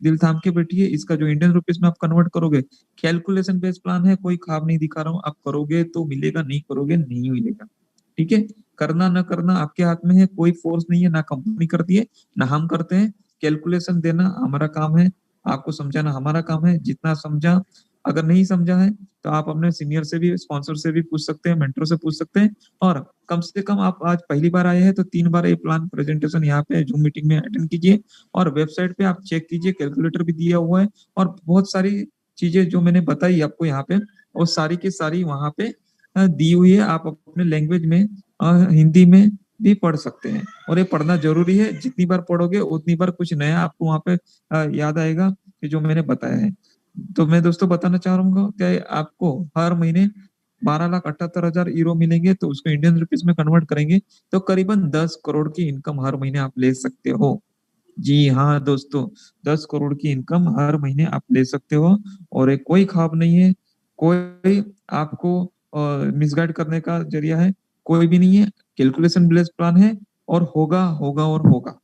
दिल थाम के बैठिए, इसका जो इंडियन रुपीस में आप कन्वर्ट करोगे, कैलकुलेशन बेस्ड प्लान है, कोई ख्वाब नहीं दिखा रहा हूँ, आप करोगे तो मिलेगा, नहीं करोगे नहीं मिलेगा। ठीक है, करना ना करना आपके हाथ में है, कोई फोर्स नहीं है, ना कंपनी करती है ना हम करते हैं। कैलकुलेशन देना हमारा काम है, आपको समझाना हमारा काम है। जितना समझा, अगर नहीं समझा है तो आप अपने सीनियर से भी, स्पॉन्सर से भी पूछ सकते हैं, मेंटर से पूछ सकते हैं। और कम से कम आप आज पहली बार आए हैं तो 3 बार ये प्लान प्रेजेंटेशन यहाँ पे जूम मीटिंग में अटेंड कीजिए, और वेबसाइट पे आप चेक कीजिए, कैलकुलेटर भी दिया हुआ है, और बहुत सारी चीजें जो मैंने बताई आपको यहाँ पे, और सारी की सारी वहां पे दी हुई है। आप अपने लैंग्वेज में हिंदी में भी पढ़ सकते हैं, और ये पढ़ना जरूरी है। जितनी बार पढ़ोगे उतनी बार कुछ नया आपको वहां पे याद आएगा कि जो मैंने बताया है। तो मैं दोस्तों बताना चाह रहा हूँ कि आपको हर महीने 12,78,000 यूरो मिलेंगे, तो उसको इंडियन रुपीस में कन्वर्ट करेंगे तो करीबन 10 करोड़ की इनकम हर महीने आप ले सकते हो। जी हाँ दोस्तों, 10 करोड़ की इनकम हर महीने आप ले सकते हो, और एक कोई ख्वाब नहीं है, कोई आपको मिसगाइड करने का जरिया है, कोई भी नहीं है। कैलकुलेशन बेस्ड प्लान है, और होगा होगा और होगा।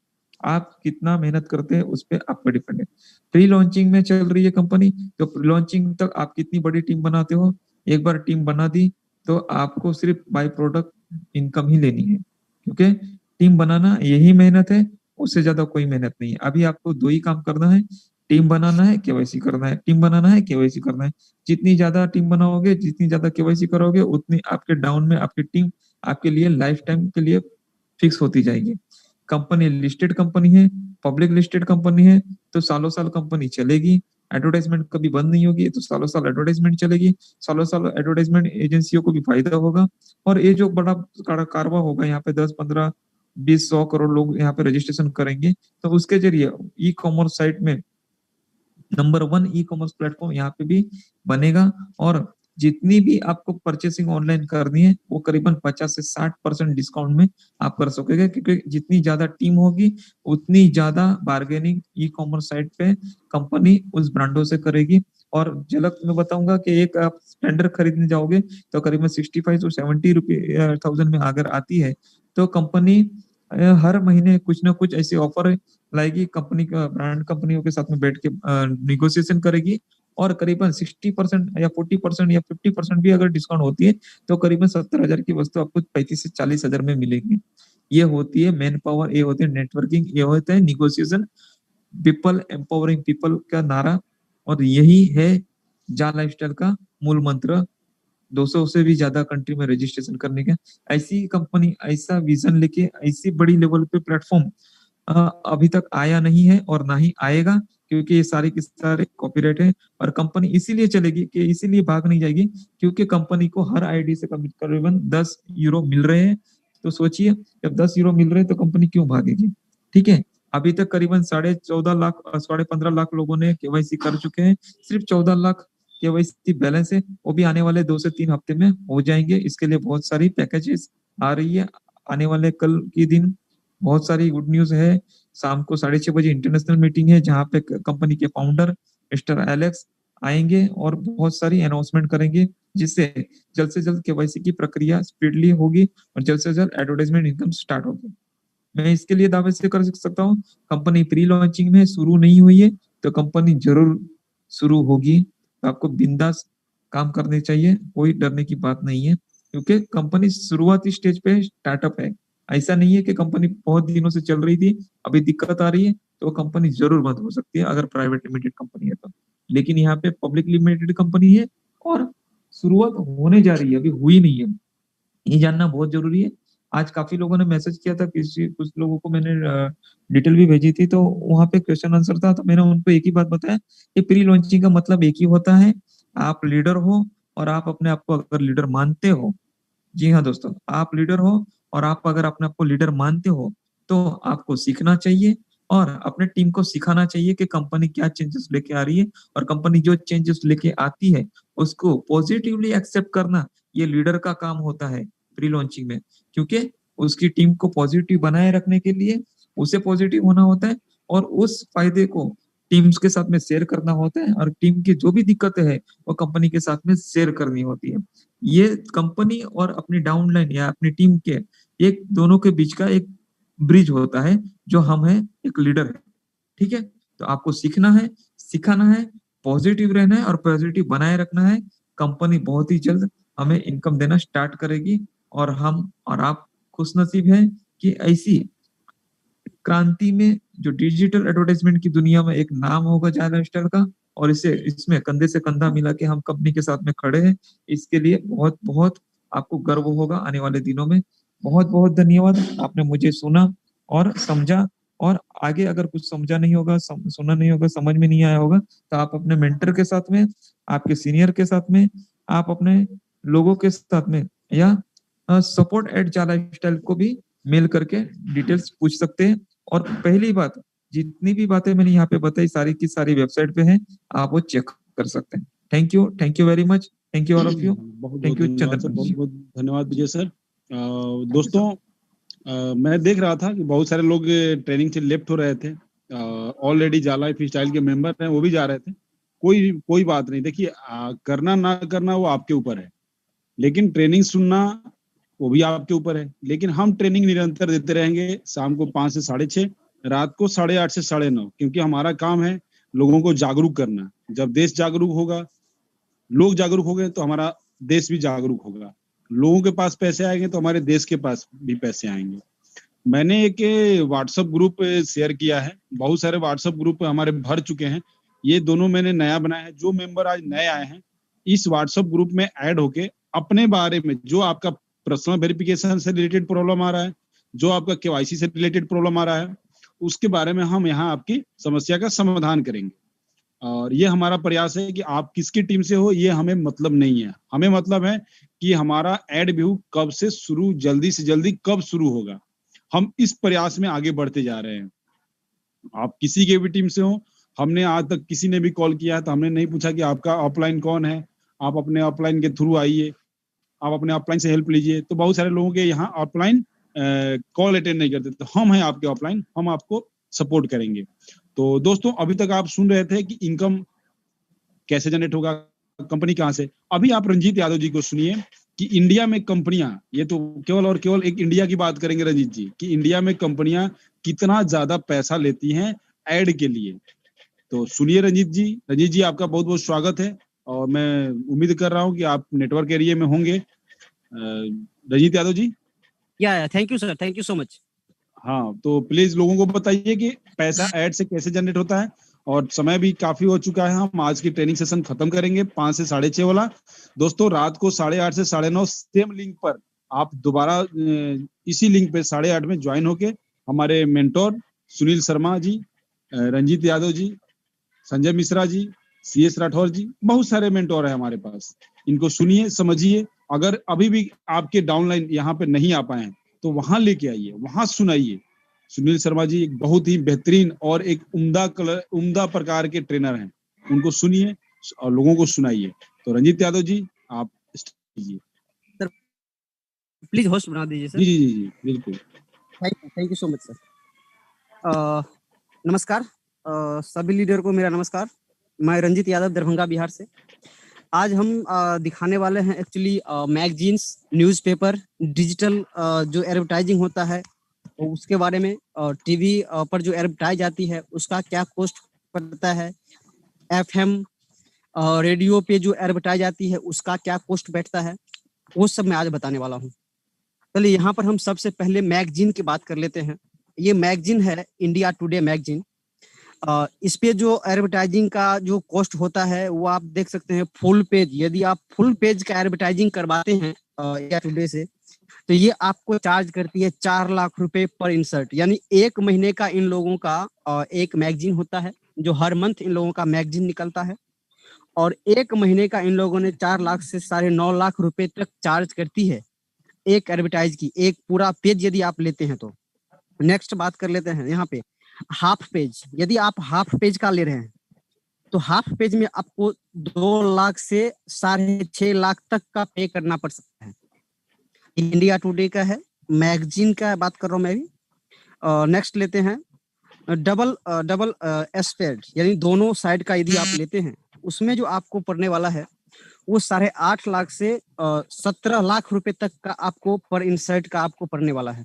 आप कितना मेहनत करते हैं उस पर आप पर डिपेंड है। प्री लॉन्चिंग में चल रही है कंपनी, तो प्री लॉन्चिंग तक आप कितनी बड़ी टीम बनाते हो, एक बार टीम बना दी तो आपको सिर्फ बाय प्रोडक्ट इनकम ही लेनी है, क्योंकि टीम बनाना यही मेहनत है, उससे ज्यादा कोई मेहनत नहीं है। अभी आपको दो ही काम करना है, टीम बनाना है, केवाईसी करना है, टीम बनाना है, केवाईसी करना है। जितनी ज्यादा टीम बनाओगे, जितनी ज्यादा केवाईसी करोगे, उतनी आपके डाउन में आपकी टीम आपके लिए लाइफ टाइम के लिए फिक्स होती जाएगी। कंपनी लिस्टेड कंपनी है, पब्लिक लिस्टेड कंपनी है, तो सालों साल कंपनी चलेगी। एडवर्टाइजमेंट कभी बंद नहीं होगी, तो सालों साल एडवर्टाइजमेंट चलेगी, सालों साल एडवर्टाइजमेंट एजेंसियों को भी फायदा होगा। और ये जो बड़ा कारवा होगा यहाँ पे 10, 15, 20, 100 करोड़ लोग यहाँ पे रजिस्ट्रेशन करेंगे, तो उसके जरिए ई कॉमर्स साइट में नंबर 1 ई कॉमर्स प्लेटफॉर्म यहाँ पे भी बनेगा। और जितनी भी आपको परचेसिंग ऑनलाइन करनी है वो करीबन 50 से 60% डिस्काउंट में आप कर सकोगे, क्योंकि जितनी ज्यादा टीम होगी उतनी ज्यादा बार्गेनिंग ई कॉमर्स साइट पे कंपनी उस ब्रांडों से करेगी। और झलक मैं बताऊंगा कि एक आप टेंडर खरीदने जाओगे तो करीबन 65 to 70 थाउजेंड में अगर आती है, तो कंपनी हर महीने कुछ ना कुछ ऐसे ऑफर लाएगी, कंपनी का ब्रांड कंपनियों के साथ में बैठ के निगोशिएशन करेगी, और करीबन 60% या 40% या 50% भी अगर डिस्काउंट होती है तो करीबन 70,000 की वस्तु आपको 35 से 40 हजार में मिलेगी। ये होती है मैन पावर, ये होती है नेटवर्किंग, ये होता है निगोशिएशन, पीपल एम्पावरिंग पीपल का नारा। और यही है जा लाइफस्टाइल का मूल मंत्र, 200 से भी ज्यादा कंट्री में रजिस्ट्रेशन करने का। ऐसी कंपनी, ऐसा विजन लेके, ऐसी बड़ी लेवल पे प्लेटफॉर्म अभी तक आया नहीं है और ना ही आएगा, क्योंकि ये सारे के सारे कॉपीराइट है। और कंपनी इसीलिए चलेगी, कि इसीलिए भाग नहीं जाएगी, क्योंकि कंपनी को हर आईडी से करीबन 10 यूरो मिल रहे हैं। तो सोचिए, जब 10 यूरो मिल रहे हैं तो कंपनी क्यों भागेगी? ठीक है, अभी तक करीबन 14.5 लाख 15.5 लाख लोगों ने केवाईसी कर चुके हैं, सिर्फ 14 लाख केवाईसी बैलेंस है, वो भी आने वाले 2 से 3 हफ्ते में हो जाएंगे। इसके लिए बहुत सारी पैकेजेस आ रही है आने वाले कल के दिन, बहुत सारी गुड न्यूज है। शाम को 6:30 बजे इंटरनेशनल मीटिंग है, जहां पे कंपनी के फाउंडर मिस्टर एलेक्स आएंगे और बहुत सारी अनाउंसमेंट करेंगे, जिससे जल्द से जल्द केवाईसी की प्रक्रिया स्पीडली होगी और जल्द से जल्द एडवर्टाइजमेंट इनकम स्टार्ट होगी। मैं इसके लिए दावे से कर सकता हूँ, कंपनी प्री लॉन्चिंग में शुरू नहीं हुई है, तो कंपनी जरूर शुरू होगी। तो आपको बिंदास काम करने चाहिए, कोई डरने की बात नहीं है, क्योंकि कंपनी शुरुआती स्टेज पे स्टार्टअप है। ऐसा नहीं है कि कंपनी बहुत दिनों से चल रही थी, अभी दिक्कत आ रही है, तो कंपनी जरूर बंद हो सकती है अगर प्राइवेट लिमिटेड कंपनी है तो। लेकिन यहाँ पे पब्लिक लिमिटेड कंपनी है और शुरुआत होने जा रही है, अभी हुई नहीं है, ये जानना बहुत जरूरी है। आज काफी लोगों ने मैसेज किया था, किसी कुछ लोगों को मैंने डिटेल भी भेजी थी, तो वहां पे क्वेश्चन आंसर था, तो मैंने उनको एक ही बात बताया कि प्री लॉन्चिंग का मतलब एक ही होता है, आप लीडर हो और आप अपने आप को अगर लीडर मानते हो, जी हाँ दोस्तों, आप लीडर हो और आप अगर अपने आप को लीडर मानते हो, तो आपको सीखना चाहिए और अपने टीम को सिखाना चाहिए कि कंपनी क्या चेंजेस लेके आ रही है, और कंपनी जो चेंजेस लेके आती है उसको पॉजिटिवली एक्सेप्ट करना, ये लीडर का काम होता है प्री लॉन्चिंग में। क्योंकि उसकी टीम को पॉजिटिव बनाए रखने के लिए उसे पॉजिटिव होना होता है, और उस फायदे को टीम्स के साथ में शेयर करना होता है, और टीम की जो भी दिक्कतें है वो कंपनी के साथ में शेयर करनी होती है। ये कंपनी और अपनी डाउनलाइन या अपनी टीम के एक दोनों के बीच का एक ब्रिज होता है, जो हम है एक लीडर है। ठीक है, तो आपको सीखना है, सिखाना है, पॉजिटिव रहना है और पॉजिटिव बनाए रखना है। कंपनी बहुत ही जल्द हमें इनकम देना स्टार्ट करेगी, और हम और आप खुश नसीब हैं कि ऐसी क्रांति में जो डिजिटल एडवर्टाइजमेंट की दुनिया में एक नाम होगा जाय लाइफस्टाइल का, और इसे इसमें कंधे से कंधा मिला के हम कंपनी के साथ में खड़े हैं। इसके लिए बहुत बहुत आपको गर्व होगा आने वाले दिनों में। बहुत बहुत धन्यवाद, आपने मुझे सुना और समझा। और आगे अगर कुछ समझा नहीं होगा, सुना नहीं होगा, समझ में नहीं आया होगा, तो आप अपने मेंटर के साथ में, आपके सीनियर के साथ में, आप अपने लोगों के साथ में, या support@जा लाइफस्टाइल को भी मेल करके डिटेल्स पूछ सकते हैं। और पहली बात, जितनी भी बातें मैंने यहाँ पे बताई सारी की सारी वेबसाइट पे हैं, आप वो चेक कर सकते हैं। Thank you very much, thank you all of you, बहुत थैंक बहुत यू धन्यवाद सर, चंद्रकांत बहुत जी। बहुत धन्यवाद विजय सर। थैंक यू दोस्तों, सर। मैं देख रहा था कि बहुत सारे लोग ट्रेनिंग से लेफ्ट हो रहे थे। ऑलरेडी जा लाइफ स्टाइल के मेंबर हैं, वो भी जा रहे थे। कोई कोई बात नहीं, देखिए करना ना करना वो आपके ऊपर है, लेकिन ट्रेनिंग सुनना वो भी आपके ऊपर है। लेकिन हम ट्रेनिंग निरंतर देते रहेंगे, शाम को 5 से 6:30, रात को 8:30 से 9:30, क्योंकि हमारा काम है लोगों को जागरूक करना। जब देश जागरूक होगा, लोग जागरूक हो गए, तो हमारा देश भी जागरूक होगा। लोगों के पास पैसे आएंगे तो हमारे देश के पास भी पैसे आएंगे। मैंने एक व्हाट्सएप ग्रुप शेयर किया है, बहुत सारे व्हाट्सएप ग्रुप हमारे भर चुके हैं। ये दोनों मैंने नया बनाया है। जो मेंबर आज नए आए हैं, इस व्हाट्सएप ग्रुप में ऐड होके अपने बारे में, जो आपका पर्सनल वेरिफिकेशन से रिलेटेड प्रॉब्लम आ रहा है, जो आपका केवाईसी से रिलेटेड प्रॉब्लम आ रहा है, उसके बारे में हम यहाँ आपकी समस्या का समाधान करेंगे। और ये हमारा प्रयास है कि आप किसकी टीम से हो ये हमें मतलब नहीं है, हमें मतलब है कि हमारा एड व्यू कब से शुरू, जल्दी से जल्दी कब शुरू होगा। हम इस प्रयास में आगे बढ़ते जा रहे हैं। आप किसी के भी टीम से हो, हमने आज तक किसी ने भी कॉल किया है तो हमने नहीं पूछा कि आपका ऑफलाइन कौन है, आप अपने ऑफलाइन के थ्रू आइए, आप अपने ऑफलाइन से हेल्प लीजिए। तो बहुत सारे लोगों के यहाँ ऑफलाइन कॉल अटेंड नहीं करते, तो हम हैं आपके ऑफलाइन, हम आपको सपोर्ट करेंगे। तो दोस्तों अभी तक आप सुन रहे थे कि इनकम कैसे जनरेट होगा, कंपनी कहाँ से। अभी आप रंजीत यादव जी को सुनिए कि इंडिया में कंपनियां, ये तो केवल और केवल एक इंडिया की बात करेंगे रंजीत जी, कि इंडिया में कंपनियां कितना ज्यादा पैसा लेती हैं एड के लिए। तो सुनिए रंजीत जी। रंजीत जी आपका बहुत बहुत स्वागत है और मैं उम्मीद कर रहा हूँ कि आप नेटवर्क एरिया में होंगे। रंजीत यादव जी। या thank you sir, thank you so much. हाँ, तो प्लीज लोगों को बताइए कि पैसा ऐड से कैसे जनरेट होता है। और समय भी काफी हो चुका है, हम आज की ट्रेनिंग सेशन खत्म करेंगे 5 से 6:30 वाला। दोस्तों रात को 8:30 से 9:30 सेम लिंक पर आप दोबारा इसी लिंक पे 8:30 में ज्वाइन होके हमारे मेंटोर सुनील शर्मा जी, रंजीत यादव जी, संजय मिश्रा जी, CS राठौर जी, बहुत सारे मेंटोर है हमारे पास। इनको सुनिए, समझिए। अगर अभी भी आपके डाउनलाइन यहाँ पे नहीं आ पाए हैं तो वहां लेके आइए, वहां सुनाइए। सुनील शर्मा जी एक बहुत ही बेहतरीन और एक उम्दा प्रकार के ट्रेनर हैं, उनको सुनिए और लोगों को सुनाइए। तो रंजीत यादव जी आप कीजिए। सर प्लीज होस्ट बना दीजिए सर। जी जी जी जी बिल्कुल। Thank you so much sir. नमस्कार सभी लीडर को मेरा नमस्कार। मैं रंजीत यादव दरभंगा बिहार से। आज हम दिखाने वाले हैं एक्चुअली मैगजीन्स, न्यूज़पेपर, डिजिटल जो एडवर्टाइजिंग होता है तो उसके बारे में। टीवी पर जो एडवर्टाइज आती है उसका क्या कॉस्ट पड़ता है, FM रेडियो पे जो एडवर्टाइज आती है उसका क्या कॉस्ट बैठता है, वो सब मैं आज बताने वाला हूँ। चलिए यहाँ पर हम सबसे पहले मैगजीन की बात कर लेते हैं। ये मैगजीन है इंडिया टुडे मैगजीन। इस पे जो एडवर्टाइजिंग का जो कॉस्ट होता है वो आप देख सकते हैं फुल पेज। यदि आप फुल पेज का एडवर्टाइजिंग करवाते हैं इंडिया टुडे से तो ये आपको चार्ज करती है 4 लाख रुपए पर इंसर्ट। यानी एक महीने का इन लोगों का एक मैगजीन होता है जो हर मंथ इन लोगों का मैगजीन निकलता है और एक महीने का इन लोगों ने 4 लाख से 9.5 लाख रुपए तक चार्ज करती है एक एडवर्टाइज की, एक पूरा पेज यदि आप लेते हैं तो। नेक्स्ट बात कर लेते हैं यहाँ पे हाफ पेज। यदि आप हाफ पेज का ले रहे हैं तो हाफ पेज में आपको 2 लाख से 6.5 लाख तक का पे करना पड़ सकता है। इंडिया टुडे का है, मैगजीन का बात कर रहा हूँ मैं भी। नेक्स्ट लेते हैं डबल एस्पेड, यानी दोनों साइड का यदि आप लेते हैं उसमें जो आपको पड़ने वाला है वो 8.5 लाख से 17 लाख रुपए तक का आपको पर इंसर्ट का आपको पड़ने वाला है।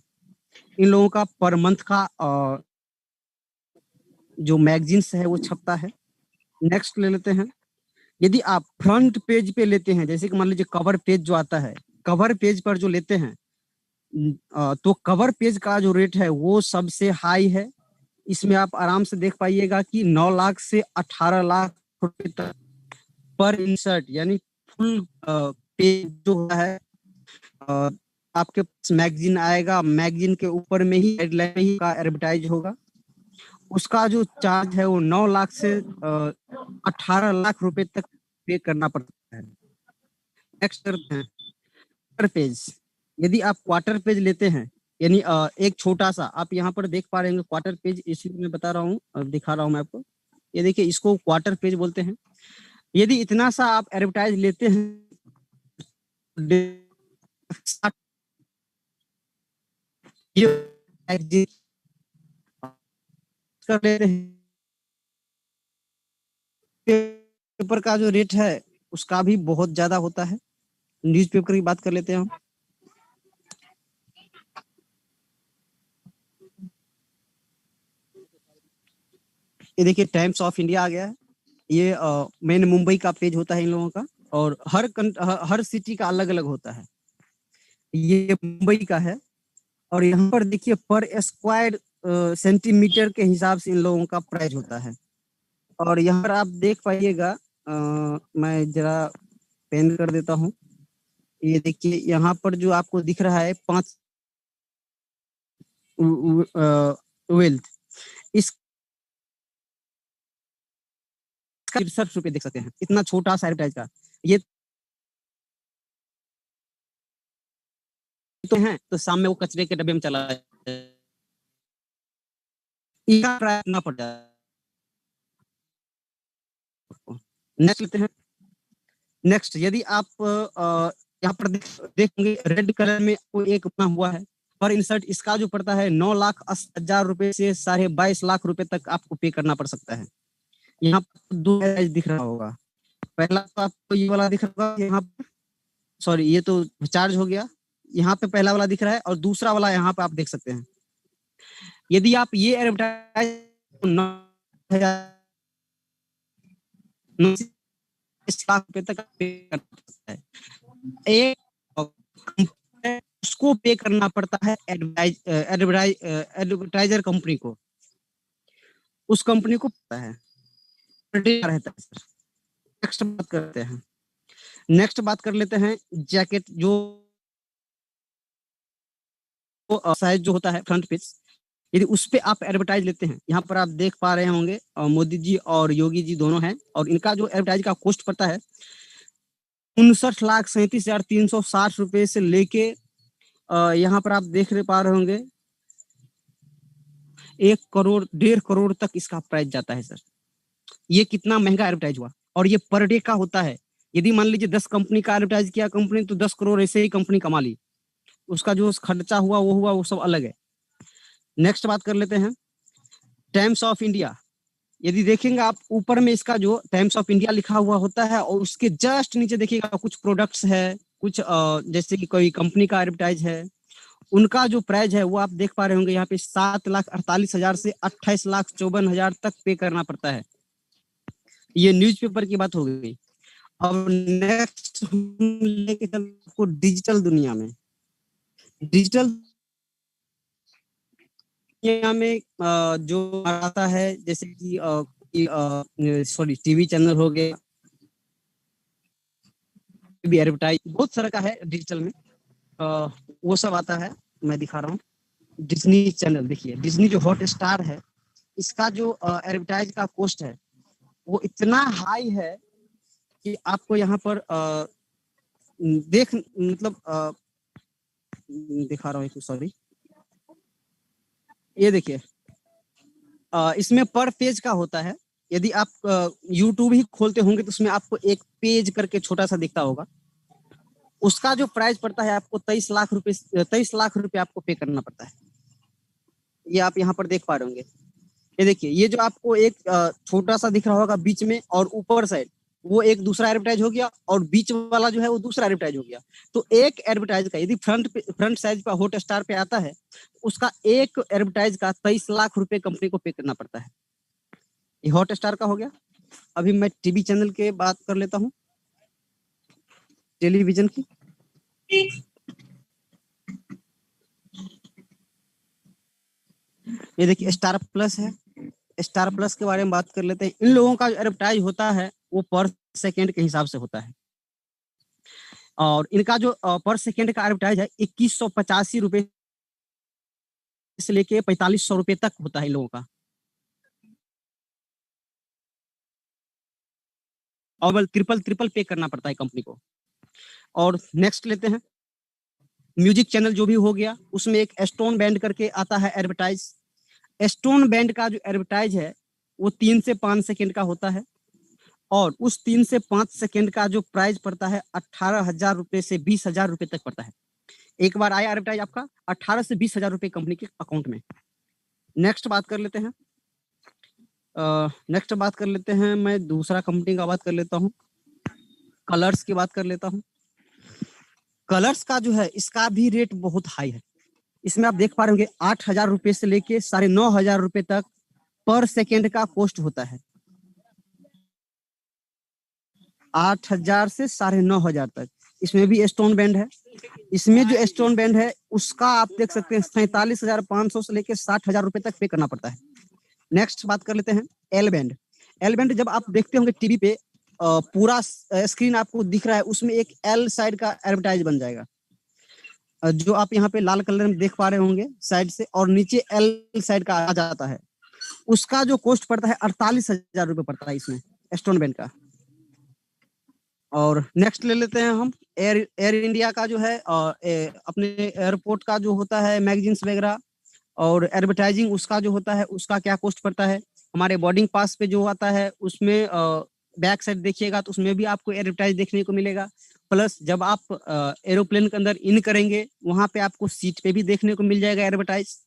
इन लोगों का पर मंथ का जो मैगजीन्स है वो छपता है। नेक्स्ट ले लेते हैं, यदि आप फ्रंट पेज पे लेते हैं, जैसे कि मान लीजिए कवर पेज जो आता है, कवर पेज पर जो लेते हैं तो कवर पेज का जो रेट है वो सबसे हाई है। इसमें आप आराम से देख पाइएगा कि 9 लाख से 18 लाख रुपए तक पर इंसर्ट, यानी फुल पेज जो है आपके पास मैगजीन आएगा, मैगजीन के ऊपर में ही हेडलाइन में ही का एडवर्टाइज होगा। उसका जो चार्ज है वो 9 लाख से 18 लाख रुपए तक पे करना पड़ता है। नेक्स्ट करते हैं क्वार्टर पेज। यदि आप क्वार्टर पेज लेते हैं, यानी एक छोटा सा, आप यहाँ पर देख पा रहे हैं क्वार्टर पेज, इसलिए मैं बता रहा हूँ, दिखा रहा हूँ मैं आपको। ये देखिए, इसको क्वार्टर पेज बोलते हैं। यदि इतना सा आप एडवर्टाइज लेते हैं कर लेते हैं, पेपर का जो रेट है उसका भी बहुत ज्यादा होता है। न्यूज़पेपर की बात कर लेते हैं हम। ये देखिए टाइम्स ऑफ इंडिया आ गया है। ये मेन मुंबई का पेज होता है इन लोगों का, और हर सिटी का अलग अलग होता है। ये मुंबई का है और यहाँ पर देखिए पर स्क्वायर सेंटीमीटर के हिसाब से इन लोगों का प्राइस होता है। और यहाँ पर आप देख पाइएगा, मैं जरा पेन कर देता हूँ। ये देखिए यहाँ पर जो आपको दिख रहा है 5 वेल्थ, इस ₹63 देख सकते हैं, इतना छोटा सा एडवर्टाइज का। ये तो है, तो शाम में वो कचरे के डब्बे में चला ना पड़ जाए। नेक्स्ट लेते हैं। नेक्स्ट, यदि आप यहाँ पर देखेंगे रेड कलर में कोई एक बना हुआ है पर इंसर्ट, इसका जो पड़ता है 9,80,000 रुपए से 22.5 लाख रुपए तक आपको पे करना पड़ सकता है। यहाँ पर 2 दिख रहा होगा। पहला तो आपको ये वाला दिख रहा होगा, यहाँ सॉरी ये तो चार्ज हो गया, यहाँ पे पहला वाला दिख रहा है और दूसरा वाला यहाँ पे आप देख सकते हैं। यदि आप ये एडवर्टाइज 9,000 लाख रुपए तक पे कर सकता है, एक उसको पे करना पड़ता है एडवर्टाइजर कंपनी को, उस कंपनी को पता है रहता है सर। नेक्स्ट बात करते हैं। नेक्स्ट बात कर लेते हैं जैकेट, जो साइज जो होता है फ्रंट पेज, यदि उस पे आप एडवर्टाइज लेते हैं, यहाँ पर आप देख पा रहे होंगे मोदी जी और योगी जी दोनों हैं, और इनका जो एडवर्टाइज का कॉस्ट पड़ता है 59,37,360 रुपए से लेके यहाँ पर आप देख पा रहे होंगे 1 करोड़ 1.5 करोड़ तक इसका प्राइस जाता है सर। ये कितना महंगा एडवर्टाइज हुआ, और ये पर डे का होता है। यदि मान लीजिए 10 कंपनी का एडवर्टाइज किया कंपनी, तो 10 करोड़ ऐसे ही कंपनी कमा ली, उसका जो खर्चा हुआ वो सब अलग है। नेक्स्ट बात कर लेते हैं टाइम्स ऑफ इंडिया। यदि देखेंगे आप ऊपर में इसका जो टाइम्स ऑफ इंडिया लिखा हुआ होता है, और उसके जस्ट नीचे देखिएगा कुछ प्रोडक्ट्स है, कुछ जैसे कि कोई कंपनी का एडवर्टाइज है, उनका जो प्राइस है वो आप देख पा रहे होंगे यहाँ पे 7,48,000 से 28,54,000 तक पे करना पड़ता है। ये न्यूज़पेपर की बात हो गई। अब नेक्स्ट लेके चलते को डिजिटल दुनिया में। डिजिटल दुनिया में जो आता है जैसे कि सॉरी टीवी चैनल हो गए, भी एडवर्टाइज बहुत सारा का है डिजिटल में, वो सब आता है। मैं दिखा रहा हूँ डिज्नी चैनल। देखिए डिज्नी जो हॉट स्टार है, इसका जो एडवर्टाइज का कॉस्ट है वो इतना हाई है कि आपको यहाँ पर दिखा रहा हूँ, सॉरी ये देखिए इसमें पर पेज का होता है। यदि आप YouTube ही खोलते होंगे तो उसमें आपको एक पेज करके छोटा सा दिखता होगा, उसका जो प्राइस पड़ता है आपको 23 लाख रुपए आपको पे करना पड़ता है। ये आप यहाँ पर देख पा रहे होंगे। ये देखिए, ये जो आपको एक छोटा सा दिख रहा होगा बीच में और ऊपर साइड, वो एक दूसरा एडवर्टाइज हो गया, और बीच वाला जो है वो दूसरा एडवर्टाइज हो गया। तो एक एडवर्टाइज का यदि फ्रंट साइज पे हॉट स्टार पे आता है, उसका एक एडवर्टाइज का 23 लाख रुपए कंपनी को पे करना पड़ता है। ये हॉट स्टार का हो गया। अभी मैं टीवी चैनल के बात कर लेता हूँ, टेलीविजन की। ये देखिए स्टार प्लस है। स्टार प्लस के बारे में बात कर लेते हैं। इन लोगों का जो एडवर्टाइज होता है वो पर सेकेंड के हिसाब से होता है, और इनका जो पर सेकेंड का एडवर्टाइज है 2185 रुपए से लेके 4500 रुपए तक होता है इन लोगों का। और ट्रिपल पे करना पड़ता है कंपनी को। और नेक्स्ट लेते हैं म्यूजिक चैनल जो भी हो गया, उसमें एक स्टोन बैंड करके आता है एडवर्टाइज। स्टोन बैंड का जो एडवर्टाइज है वो 3 से 5 सेकेंड का होता है, और उस 3 से 5 सेकेंड का जो प्राइस पड़ता है 18,000 रुपए से 20,000 रुपए तक पड़ता है। एक बार आया एडवर्टाइज आपका 18 से 20,000 रुपए कंपनी के अकाउंट में। नेक्स्ट बात कर लेते हैं मैं दूसरा कंपनी का बात कर लेता हूँ, कलर्स की बात कर लेता हूँ। कलर्स का जो है इसका भी रेट बहुत हाई है। इसमें आप देख पा रहे होंगे 8,000 रुपए से लेके 9,500 रुपए तक पर सेकेंड का कॉस्ट होता है। 8,000 से 9,500 तक। इसमें भी स्टोन बैंड है। इसमें जो स्टोन बैंड है उसका आप देख सकते हैं 47,500 से लेके 60,000 रुपए तक पे करना पड़ता है। नेक्स्ट बात कर लेते हैं एल बैंड। एल बैंड जब आप देखते होंगे टीवी पे पूरा स्क्रीन आपको दिख रहा है, उसमें एक एल साइड का एडवर्टाइज बन जाएगा, जो आप यहाँ पे लाल कलर में देख पा रहे होंगे साइड से, और नीचे एल साइड का आ जाता है। उसका जो कॉस्ट पड़ता है 48,000 रुपए पड़ता है इसमें। स्टोन बैंड का। और नेक्स्ट ले लेते हैं हम एयर इंडिया का जो है अपने एयरपोर्ट का जो होता है मैगजीन्स वगैरह और एडवर्टाइजिंग उसका जो होता है उसका क्या कॉस्ट पड़ता है। हमारे बोर्डिंग पास पे जो आता है उसमें बैक साइड देखिएगा तो उसमें भी आपको एडवर्टाइज देखने को मिलेगा। प्लस जब आप एरोप्लेन के अंदर इन करेंगे वहां पे आपको सीट पे भी देखने को मिल जाएगा एडवर्टाइज।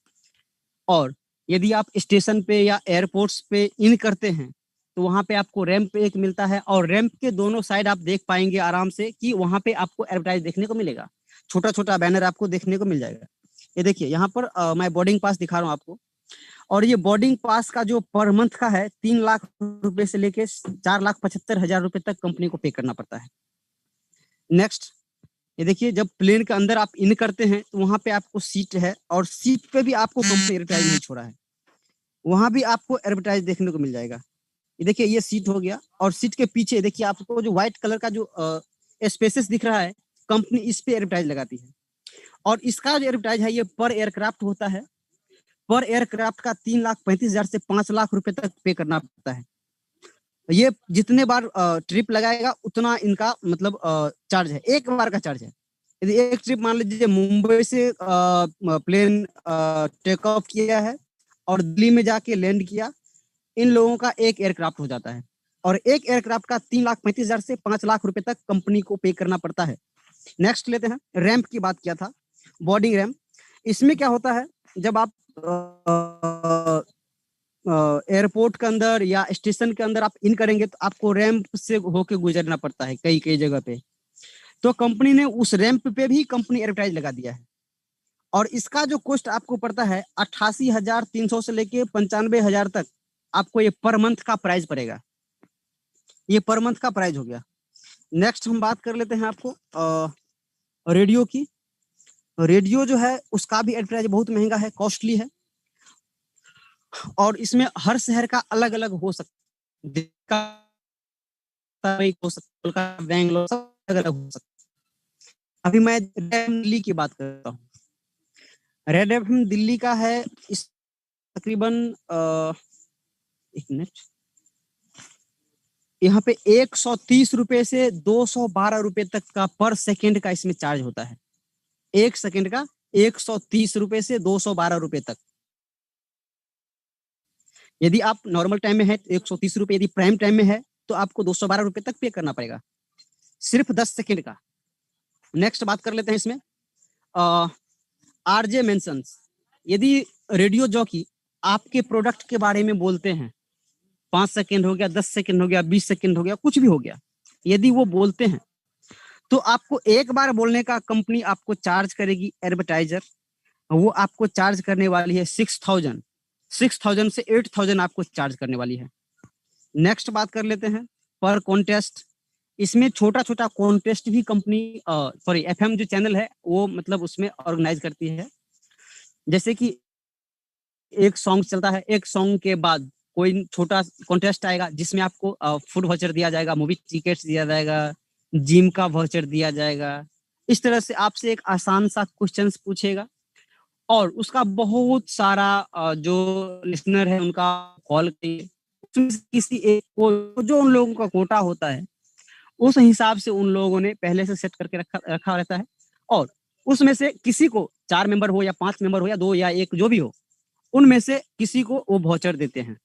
और यदि आप स्टेशन पे या एयरपोर्ट्स पे इन करते हैं तो वहां पे आपको रैंप एक मिलता है और रैंप के दोनों साइड आप देख पाएंगे आराम से कि वहां पे आपको एडवर्टाइज देखने को मिलेगा। छोटा छोटा बैनर आपको देखने को मिल जाएगा। ये देखिए यहाँ पर मैं बोर्डिंग पास दिखा रहा हूँ आपको। और ये बोर्डिंग पास का जो पर मंथ का है 3 लाख रुपए से लेके 4,75,000 रुपए तक कंपनी को पे करना पड़ता है। नेक्स्ट ये देखिए जब प्लेन के अंदर आप इन करते हैं तो वहां पे आपको सीट है और सीट पे भी आपको कंपनी एडवर्टाइज नहीं छोड़ा है, वहां भी आपको एडवर्टाइज देखने को मिल जाएगा। ये देखिए ये सीट हो गया और सीट के पीछे देखिए आपको जो व्हाइट कलर का जो स्पेसेस दिख रहा है कंपनी इस पे एडवर्टाइज लगाती है। और इसका जो एडवर्टाइज है ये पर एयरक्राफ्ट होता है। पर एयरक्राफ्ट का 3,35,000 से 5 लाख रुपए तक पे करना पड़ता है। ये जितने बार ट्रिप लगाएगा उतना इनका मतलब चार्ज है, एक बार का चार्ज है। यदि एक ट्रिप मान लीजिए मुंबई से प्लेन टेक ऑफ किया है और दिल्ली में जाके लैंड किया, इन लोगों का एक एयरक्राफ्ट हो जाता है और एक एयरक्राफ्ट का 3,35,000 से 5 लाख रुपए तक कंपनी को पे करना पड़ता है। नेक्स्ट लेते हैं रैंप की बात किया था, बोर्डिंग रैंप। इसमें क्या होता है जब आप एयरपोर्ट के अंदर या स्टेशन के अंदर आप इन करेंगे तो आपको रैंप से होके गुजरना पड़ता है कई कई जगह पे। तो कंपनी ने उस रैंप पे भी कंपनी एडवर्टाइज लगा दिया है और इसका जो कॉस्ट आपको पड़ता है 88,300 से लेके 95,000 तक आपको ये पर मंथ का प्राइस पड़ेगा। ये पर मंथ का प्राइस हो गया। नेक्स्ट हम बात कर लेते हैं आपको रेडियो की। रेडियो जो है उसका भी एडवर्टाइज बहुत महंगा है, कॉस्टली है और इसमें हर शहर का अलग अलग हो सकता है, बेंगलोर सब अलग अलग हो सकता है। अभी मैं दिल्ली की बात करता हूँ। रेड एफएम दिल्ली का है इस तकरीबन एक मिनट, यहाँ पे 130 रुपए से 212 रुपए तक का पर सेकेंड का इसमें चार्ज होता है। एक सेकेंड का 130 रुपए से 212 रुपए तक। यदि आप नॉर्मल टाइम में है 130 रुपए, यदि प्राइम टाइम में है तो आपको 212 रुपए तक पे करना पड़ेगा सिर्फ 10 सेकेंड का। नेक्स्ट बात कर लेते हैं इसमें आरजे मेंशंस। यदि रेडियो जॉकी आपके प्रोडक्ट के बारे में बोलते हैं, 5 सेकेंड हो गया, 10 सेकेंड हो गया, 20 सेकेंड हो गया, कुछ भी हो गया, यदि वो बोलते हैं तो आपको एक बार बोलने का कंपनी आपको चार्ज करेगी एडवर्टाइजर। वो आपको चार्ज करने वाली है 6,000 से 8,000 आपको चार्ज करने वाली है। नेक्स्ट बात कर लेते हैं पर कॉन्टेस्ट। इसमें छोटा छोटा कॉन्टेस्ट भी कंपनी एफएम जो चैनल है वो मतलब उसमें ऑर्गेनाइज करती है। जैसे कि एक सॉन्ग चलता है, एक सॉन्ग के बाद कोई छोटा कॉन्टेस्ट आएगा जिसमें आपको फूड वाउचर दिया जाएगा, मूवी टिकट्स दिया जाएगा, जिम का वाउचर दिया जाएगा। इस तरह से आपसे एक आसान सा क्वेश्चंस पूछेगा और उसका बहुत सारा जो लिसनर है उनका कॉल किसी एक को जो उन लोगों का कोटा होता है उस हिसाब से उन लोगों ने पहले से सेट करके रखा रहता है और उसमें से किसी को 4 मेंबर हो या 5 मेंबर हो या 2 या 1 जो भी हो, उनमें से किसी को वो वाउचर देते हैं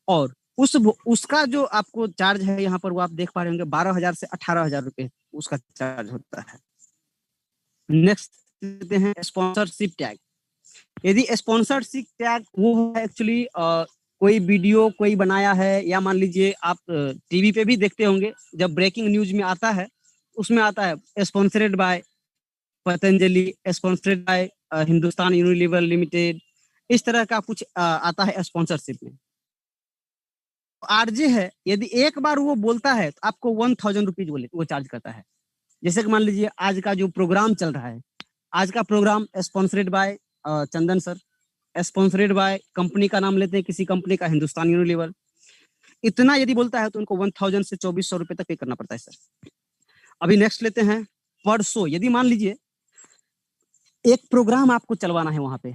और उसका जो आपको चार्ज है यहाँ पर वो आप देख पा रहे होंगे 12,000 से 18,000 रुपए उसका चार्ज होता है। नेक्स्ट देते हैं स्पॉन्सरशिप टैग। यदि स्पॉन्सरशिप टैग वो है एक्चुअली कोई वीडियो कोई बनाया है या मान लीजिए आप टीवी पे भी देखते होंगे जब ब्रेकिंग न्यूज में आता है उसमें आता है sponsored by Patanjali, sponsored by Hindustan Unilever limited, इस तरह का कुछ आता है स्पॉन्सरशिप में। आरजे है यदि एक बार वो बोलता है तो आपको 1,000 रुपीज वो चार्ज करता है। जैसे कि मान लीजिए आज का जो प्रोग्राम चल रहा है, आज का programme sponsored by Chandan sir, sponsored by company का नाम लेते हैं किसी कंपनी का हिंदुस्तान यूनिलीवर, इतना यदि बोलता है तो उनको 1,000 से 2,400 रुपए तक पे करना पड़ता है सर। अभी नेक्स्ट लेते हैं पर शो। यदि मान लीजिए एक प्रोग्राम आपको चलवाना है, वहां पे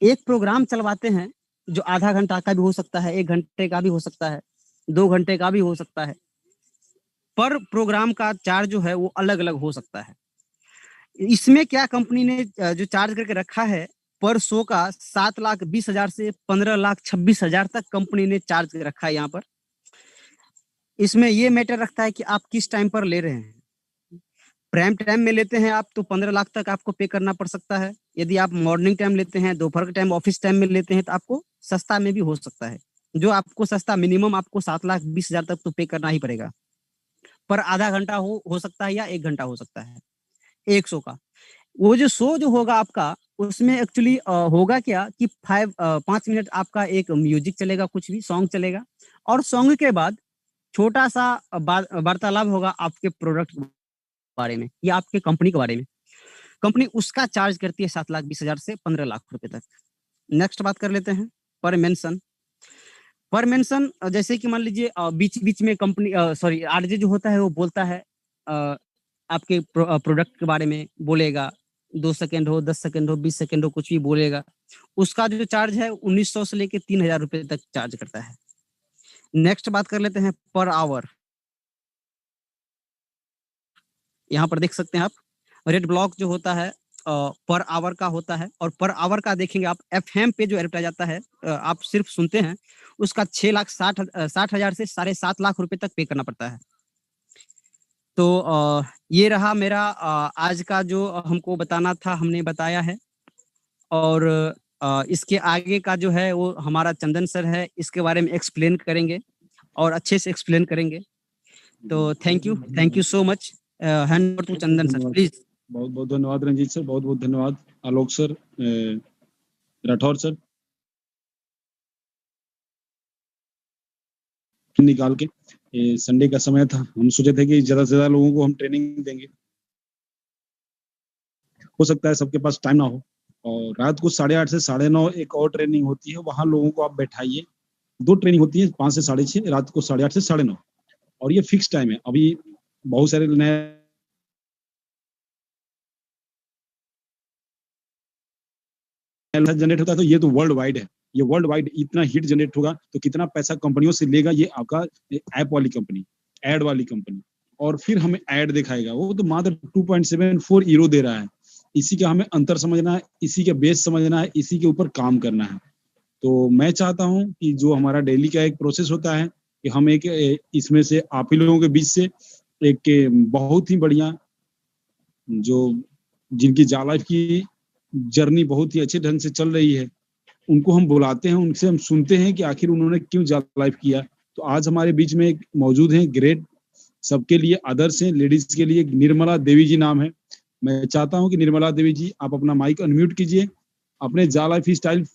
एक प्रोग्राम चलवाते हैं जो आधा घंटा का भी हो सकता है, 1 घंटे का भी हो सकता है, 2 घंटे का भी हो सकता है। पर प्रोग्राम का चार्ज जो है वो अलग अलग हो सकता है। इसमें क्या कंपनी ने जो चार्ज करके रखा है पर शो का 7,20,000 से 15,26,000 तक कंपनी ने चार्ज रखा है यहाँ पर। इसमें ये मैटर रखता है कि आप किस टाइम पर ले रहे हैं। प्राइम टाइम में लेते हैं आप तो 15 लाख तक आपको पे करना पड़ सकता है। यदि आप मॉर्निंग टाइम लेते हैं, दोपहर के टाइम, ऑफिस टाइम में लेते हैं तो आपको सस्ता में भी हो सकता है। जो आपको सस्ता मिनिमम आपको 7,20,000 तक तो पे करना ही पड़ेगा। पर आधा घंटा हो सकता है या 1 घंटा हो सकता है एक शो का। वो जो शो जो होगा आपका उसमें एक्चुअली होगा क्या कि 5 मिनट आपका एक म्यूजिक चलेगा, कुछ भी सॉन्ग चलेगा और सॉन्ग के बाद छोटा सा वार्तालाप होगा आपके प्रोडक्ट के बारे में या आपके कंपनी के बारे में। कंपनी उसका चार्ज करती है 7,20,000 से 15 लाख रुपए तक। नेक्स्ट बात कर लेते हैं पर मेंशन। पर मेंशन जैसे कि मान लीजिए बीच बीच में कंपनी सॉरी आरजे जो होता है वो बोलता है आपके प्रोडक्ट के बारे में बोलेगा, 2 सेकंड हो, 10 सेकंड हो, 20 सेकंड हो, कुछ भी बोलेगा। उसका जो चार्ज है 1,900 से लेके 3,000 रुपए तक चार्ज करता है। नेक्स्ट बात कर लेते हैं पर आवर। यहाँ पर देख सकते हैं आप रेड ब्लॉक जो होता है पर आवर का होता है और पर आवर का देखेंगे आप एफएम पे जो एडवर्टाइज आता है आप सिर्फ सुनते हैं उसका 6,60,000 से 7.5 लाख रुपए तक पे करना पड़ता है। तो ये रहा मेरा आज का जो हमको बताना था हमने बताया है। और इसके आगे का जो है वो हमारा चंदन सर है, इसके बारे में एक्सप्लेन करेंगे और अच्छे से एक्सप्लेन करेंगे। तो thank you so much. Hand over to Chandan sir please. बहुत बहुत धन्यवाद रंजीत सर, बहुत बहुत धन्यवाद आलोक सर, राठौर सर निकाल के। संडे का समय था, हम सोचे थे कि ज्यादा से ज्यादा लोगों को हम ट्रेनिंग देंगे। हो सकता है सबके पास टाइम ना हो और रात को 8:30 से 9:30 एक और ट्रेनिंग होती है, वहां लोगों को आप बैठाइए। 2 ट्रेनिंग होती है, 5 से 6:30, रात को 8:30 से 9:30 और ये फिक्स टाइम है। अभी बहुत सारे नए जनरेट होता है तो ये तो वर्ल्ड वाइड है। ये वर्ल्ड वाइड इतना हिट जनरेट होगा तो कितना पैसा कंपनियों से लेगा ये आपका ऐप वाली कंपनी, एड वाली कंपनी, और फिर हमें एड दिखाएगा। वो तो मात्र 2.74 यूरो दे रहा है। इसी का हमें अंतर समझना है, इसी का बेस समझना है, इसी के ऊपर काम करना है। तो मैं चाहता हूं कि जो हमारा डेली का एक प्रोसेस होता है कि हम एक इसमें से आप ही लोगों के बीच से एक बहुत ही बढ़िया जो जिनकी लाइफ की जर्नी बहुत ही अच्छे ढंग से चल रही है उनको हम बुलाते हैं, उनसे हम सुनते हैं कि आखिर उन्होंने क्यों लाइफ किया। तो आज हमारे बीच में एक मौजूद हैं, ग्रेट, सबके लिए आदर्श हैं, लेडीज के लिए निर्मला देवी जी नाम है। मैं चाहता हूं कि निर्मला देवी जी आप अपना माइक अनम्यूट कीजिए, अपने लाइफ स्टाइल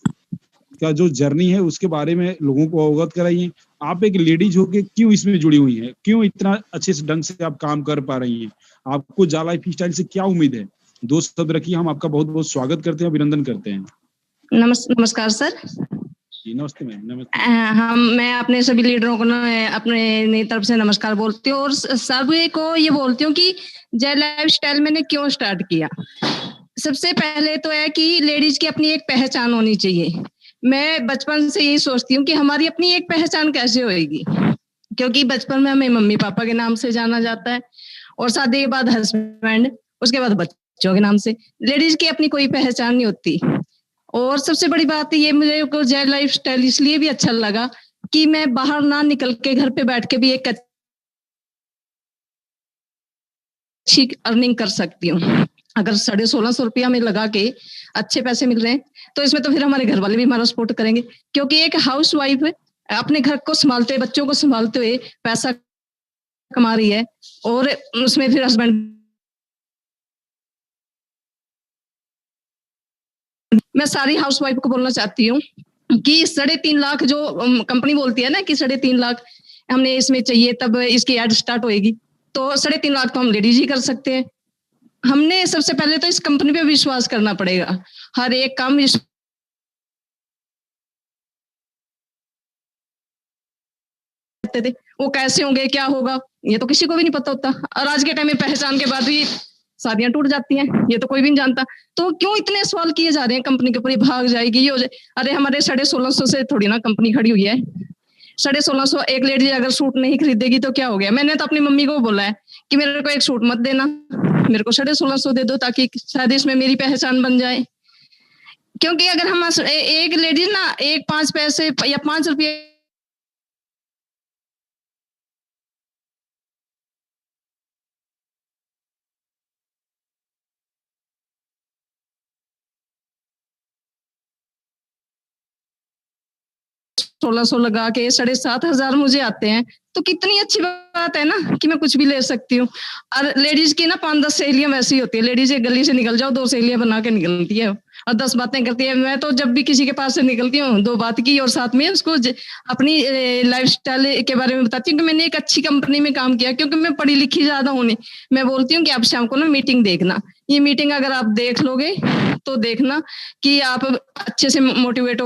का जो जर्नी है उसके बारे में लोगों को अवगत कराइए। आप एक लेडीज होके क्यों इसमें जुड़ी हुई हैं, क्यों इतना अच्छे से ढंग से आप काम कर पा रही हैं, आपको लाइफ स्टाइल से क्या उम्मीद है? 2 शब्द रखिए। हम आपका बहुत बहुत स्वागत करते हैं, अभिनंदन करते हैं। नमस्कार सर। नमस्ते मैम। नमस्ते। मैं अपने सभी लीडरों को अपने तरफ से नमस्कार बोलती हूँ और सभी को ये बोलती हूँ कि जय लाइफ स्टाइल मैंने क्यों स्टार्ट किया। सबसे पहले तो है कि लेडीज की अपनी एक पहचान होनी चाहिए। मैं बचपन से यही सोचती हूँ कि हमारी अपनी एक पहचान कैसे होगी, क्योंकि बचपन में हमें मम्मी पापा के नाम से जाना जाता है और शादी के बाद हस्बैंड, उसके बाद बच्चों के नाम से। लेडीज की अपनी कोई पहचान नहीं होती। और सबसे बड़ी बात ये मुझे को जय लाइफ स्टाइल इसलिए भी अच्छा लगा कि मैं बाहर ना निकल के घर पे बैठ के भी एक अच्छी अर्निंग कर सकती हूँ। अगर 1650 रुपया में लगा के अच्छे पैसे मिल रहे हैं तो इसमें तो फिर हमारे घर वाले भी हमारा सपोर्ट करेंगे, क्योंकि एक हाउस वाइफ अपने घर को संभालते, बच्चों को संभालते हुए पैसा कमा रही है और उसमें फिर हस्बैंड। मैं सारी हाउस वाइफ को बोलना चाहती हूँ कि 3.5 लाख जो कंपनी बोलती है ना कि 3.5 लाख हमने इसमें चाहिए तब इसकी एड स्टार्ट होएगी, तो 3.5 लाख तो हम लेडीज ही कर सकते हैं। हमने सबसे पहले तो इस कंपनी पे विश्वास करना पड़ेगा। हर एक काम थे वो कैसे होंगे, क्या होगा, ये तो किसी को भी नहीं पता होता। और आज के टाइम में पहचान के बाद भी शादियां टूट जाती हैं, ये तो कोई भी नहीं जानता। तो क्यों इतने सवाल किए जा रहे हैं कंपनी के ऊपर, भाग जाएगी, ये हो जाए। अरे हमारे 1650 से थोड़ी ना कंपनी खड़ी हुई है। 1650 एक लेडीज अगर सूट नहीं खरीदेगी तो क्या हो गया। मैंने तो अपनी मम्मी को बोला है कि मेरे को एक सूट मत देना, मेरे को 1650 दे दो, ताकि शायद इसमें मेरी पहचान बन जाए। क्योंकि अगर हम एक लेडीज ना एक 5 पैसे या 5 रुपये $1600 लगा के 7500 मुझे आते हैं, तो कितनी अच्छी बात है ना कि मैं कुछ भी ले सकती हूँ। और लेडीज की ना 5-10 सहेलियां वैसी होती है, लेडीज एक गली से निकल जाओ 2 सहेलियां बना के निकलती है और 10 बातें करती है। मैं तो जब भी किसी के पास से निकलती हूँ 2 बात की और साथ में उसको अपनी लाइफस्टाइल के बारे में बताती हूँ कि मैंने एक अच्छी कंपनी में काम किया, क्योंकि मैं पढ़ी लिखी ज्यादा हूँ नहीं। मैं बोलती हूँ कि आप शाम को ना मीटिंग देखना, ये मीटिंग अगर आप देख लोगे तो देखना कि आप अच्छे से मोटिवेट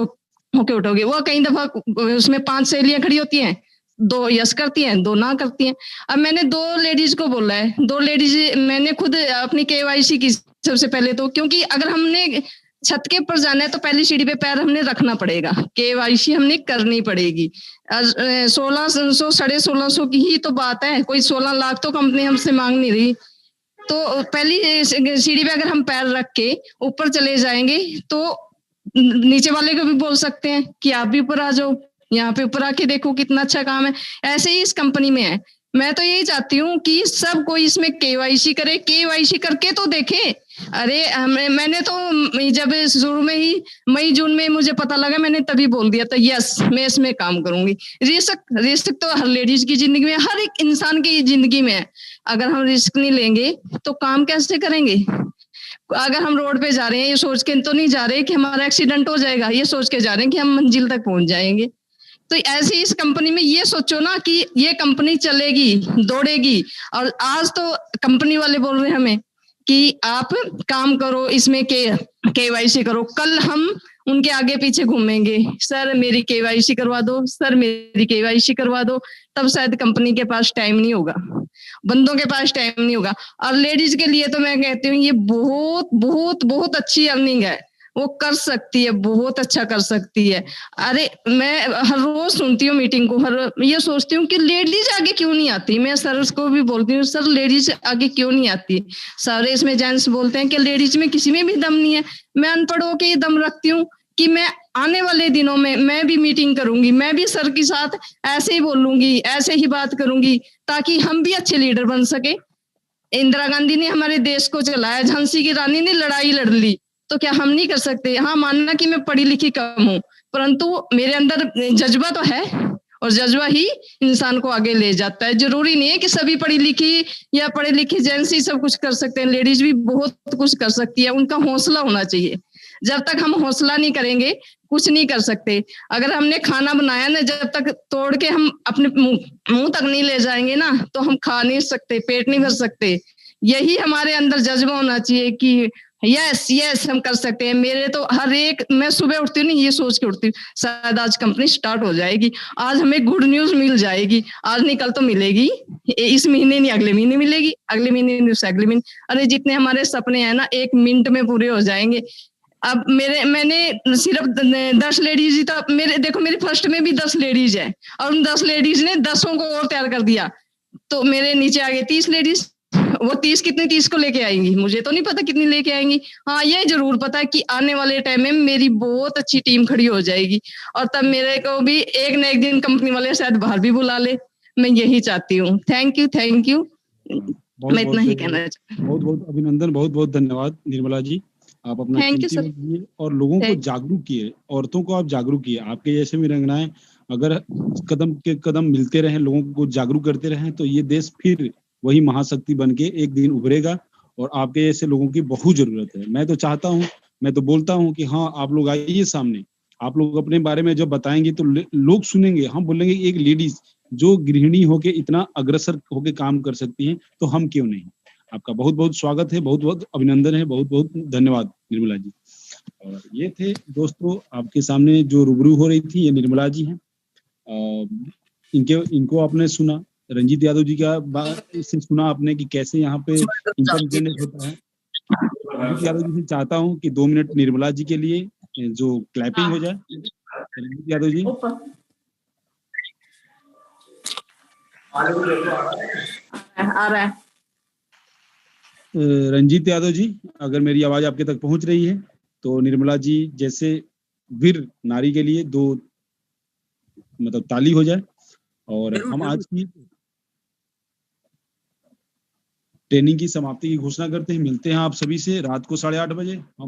होके उठोगे। वो कई दफा उसमें 5 सहेलियां खड़ी होती हैं, 2 यस करती हैं, 2 ना करती हैं। अब मैंने 2 लेडीज को बोला है, 2 लेडीज मैंने खुद अपनी केवाईसी की सबसे पहले तो, क्योंकि अगर हमने छत के ऊपर जाना है तो पहली सीढ़ी पे पैर हमने रखना पड़ेगा, केवाईसी हमने करनी पड़ेगी। 1600 1650 की ही तो बात है, कोई 16 लाख तो कंपनी हमसे मांग नहीं रही। तो पहली सीढ़ी पे अगर हम पैर रख के ऊपर चले जाएंगे तो नीचे वाले को भी बोल सकते हैं कि आप भी ऊपर आ जाओ, यहाँ पे ऊपर आके देखो कितना अच्छा काम है। ऐसे ही इस कंपनी में है। मैं तो यही चाहती हूँ कि सब कोई इसमें केवाईसी करे, केवाईसी करके तो देखे। अरे मैंने तो जब शुरू में ही मई जून में मुझे पता लगा, मैंने तभी बोल दिया था यस मैं इसमें काम करूंगी। रिस्क तो हर लेडीज की जिंदगी में, हर एक इंसान की जिंदगी में है। अगर हम रिस्क नहीं लेंगे तो काम कैसे करेंगे। अगर हम रोड पे जा रहे हैं ये सोच के तो नहीं जा रहे कि हमारा एक्सीडेंट हो जाएगा, ये सोच के जा रहे हैं कि हम मंजिल तक पहुंच जाएंगे। तो ऐसे ही इस कंपनी में ये सोचो ना कि ये कंपनी चलेगी, दौड़ेगी। और आज तो कंपनी वाले बोल रहे हैं हमें कि आप काम करो, इसमें केवाईसी करो। कल हम उनके आगे पीछे घूमेंगे, सर मेरी केवाईसी करवा दो, सर मेरी केवाईसी करवा दो। तब शायद कंपनी के पास टाइम नहीं होगा, बंदों के पास टाइम नहीं होगा। और लेडीज के लिए तो मैं कहती हूँ ये बहुत बहुत बहुत अच्छी अर्निंग है, वो कर सकती है, बहुत अच्छा कर सकती है। अरे मैं हर रोज सुनती हूँ मीटिंग को, हर ये सोचती हूँ कि लेडीज आगे क्यों नहीं आती। मैं सर को भी बोलती हूँ सर लेडीज आगे क्यों नहीं आती। सारे इसमें जेंट्स बोलते हैं कि लेडीज में किसी में भी दम नहीं है। मैं अनपढ़ होके ये दम रखती हूँ कि मैं आने वाले दिनों में मैं भी मीटिंग करूंगी, मैं भी सर के साथ ऐसे ही बोलूंगी, ऐसे ही बात करूंगी, ताकि हम भी अच्छे लीडर बन सके। इंदिरा गांधी ने हमारे देश को चलाया, झांसी की रानी ने लड़ाई लड़ ली, तो क्या हम नहीं कर सकते। हाँ मानना कि मैं पढ़ी लिखी कम हूँ, परंतु मेरे अंदर जज्बा तो है और जज्बा ही इंसान को आगे ले जाता है। जरूरी नहीं है कि सभी पढ़ी लिखी या पढ़े लिखे जेंट्स ही सब कुछ कर सकते हैं, लेडीज भी बहुत कुछ कर सकती है। उनका हौसला होना चाहिए। जब तक हम हौसला नहीं करेंगे कुछ नहीं कर सकते। अगर हमने खाना बनाया ना, जब तक तोड़ के हम अपने मुंह तक नहीं ले जाएंगे ना तो हम खा नहीं सकते, पेट नहीं भर सकते। यही हमारे अंदर जज्बा होना चाहिए कि यस यस हम कर सकते हैं। मेरे तो हर एक, मैं सुबह उठती हूँ ये सोच के उठती हूँ शायद आज कंपनी स्टार्ट हो जाएगी, आज हमें गुड न्यूज मिल जाएगी, आज नहीं कल तो मिलेगी, इस महीने नहीं अगले महीने मिलेगी, अगले महीने नहीं अगले महीने। अरे जितने हमारे सपने हैं ना 1 मिनट में पूरे हो जाएंगे। अब मैंने सिर्फ 10 लेडीज ही तो मेरी फर्स्ट में भी 10 लेडीज है और उन 10 लेडीज ने 10 को और तैयार कर दिया, तो मेरे नीचे आ गए 30 लेडीज। वो 30 को लेके आएंगी, मुझे तो नहीं पता कितनी लेके आएंगी। हाँ ये जरूर पता है कि आने वाले टाइम में मेरी बहुत अच्छी टीम खड़ी हो जाएगी और तब मेरे को भी एक न एक दिन कंपनी वाले शायद बाहर भी बुला ले। मैं यही चाहती हूँ। Thank you. मैं इतना ही कहना चाहती हूँ। बहुत बहुत अभिनंदन, बहुत बहुत धन्यवाद निर्मला जी। आप अपना कीमती वक्त दिए और लोगों को जागरूक किए, औरतों को आप जागरूक किए। आपके जैसे वीरांगनाएं अगर कदम के कदम मिलते रहें, लोगों को जागरूक करते रहें, तो ये देश फिर वही महाशक्ति बन के एक दिन उभरेगा। और आपके जैसे लोगों की बहुत जरूरत है। मैं तो चाहता हूँ, मैं तो बोलता हूँ कि हाँ आप लोग आइए सामने, आप लोग अपने बारे में जब बताएंगे तो लोग सुनेंगे। हम बोलेंगे एक लेडीज जो गृहिणी होके इतना अग्रसर होके काम कर सकती है, तो हम क्यों नहीं। आपका बहुत बहुत स्वागत है, बहुत बहुत अभिनंदन है, बहुत बहुत धन्यवाद निर्मला जी। और ये थे दोस्तों आपके सामने जो रूबरू हो रही थी, ये निर्मला जी हैं। इनको आपने सुना, रंजीत यादव जी का इससे सुना आपने कि कैसे यहाँ पे इनकम जनरेट होता है। रंजीत यादव जी से चाहता हूँ कि 2 मिनट निर्मला जी के लिए जो क्लैपिंग हो जाए। रंजीत यादव जी आ रहा है। रंजीत यादव जी, अगर मेरी आवाज आपके तक पहुंच रही है तो निर्मला जी जैसे वीर नारी के लिए 2 मतलब ताली हो जाए और जरूर, हम जरूर। आज की ट्रेनिंग की समाप्ति की घोषणा करते हैं। मिलते हैं आप सभी से रात को 8:30 बजे। हम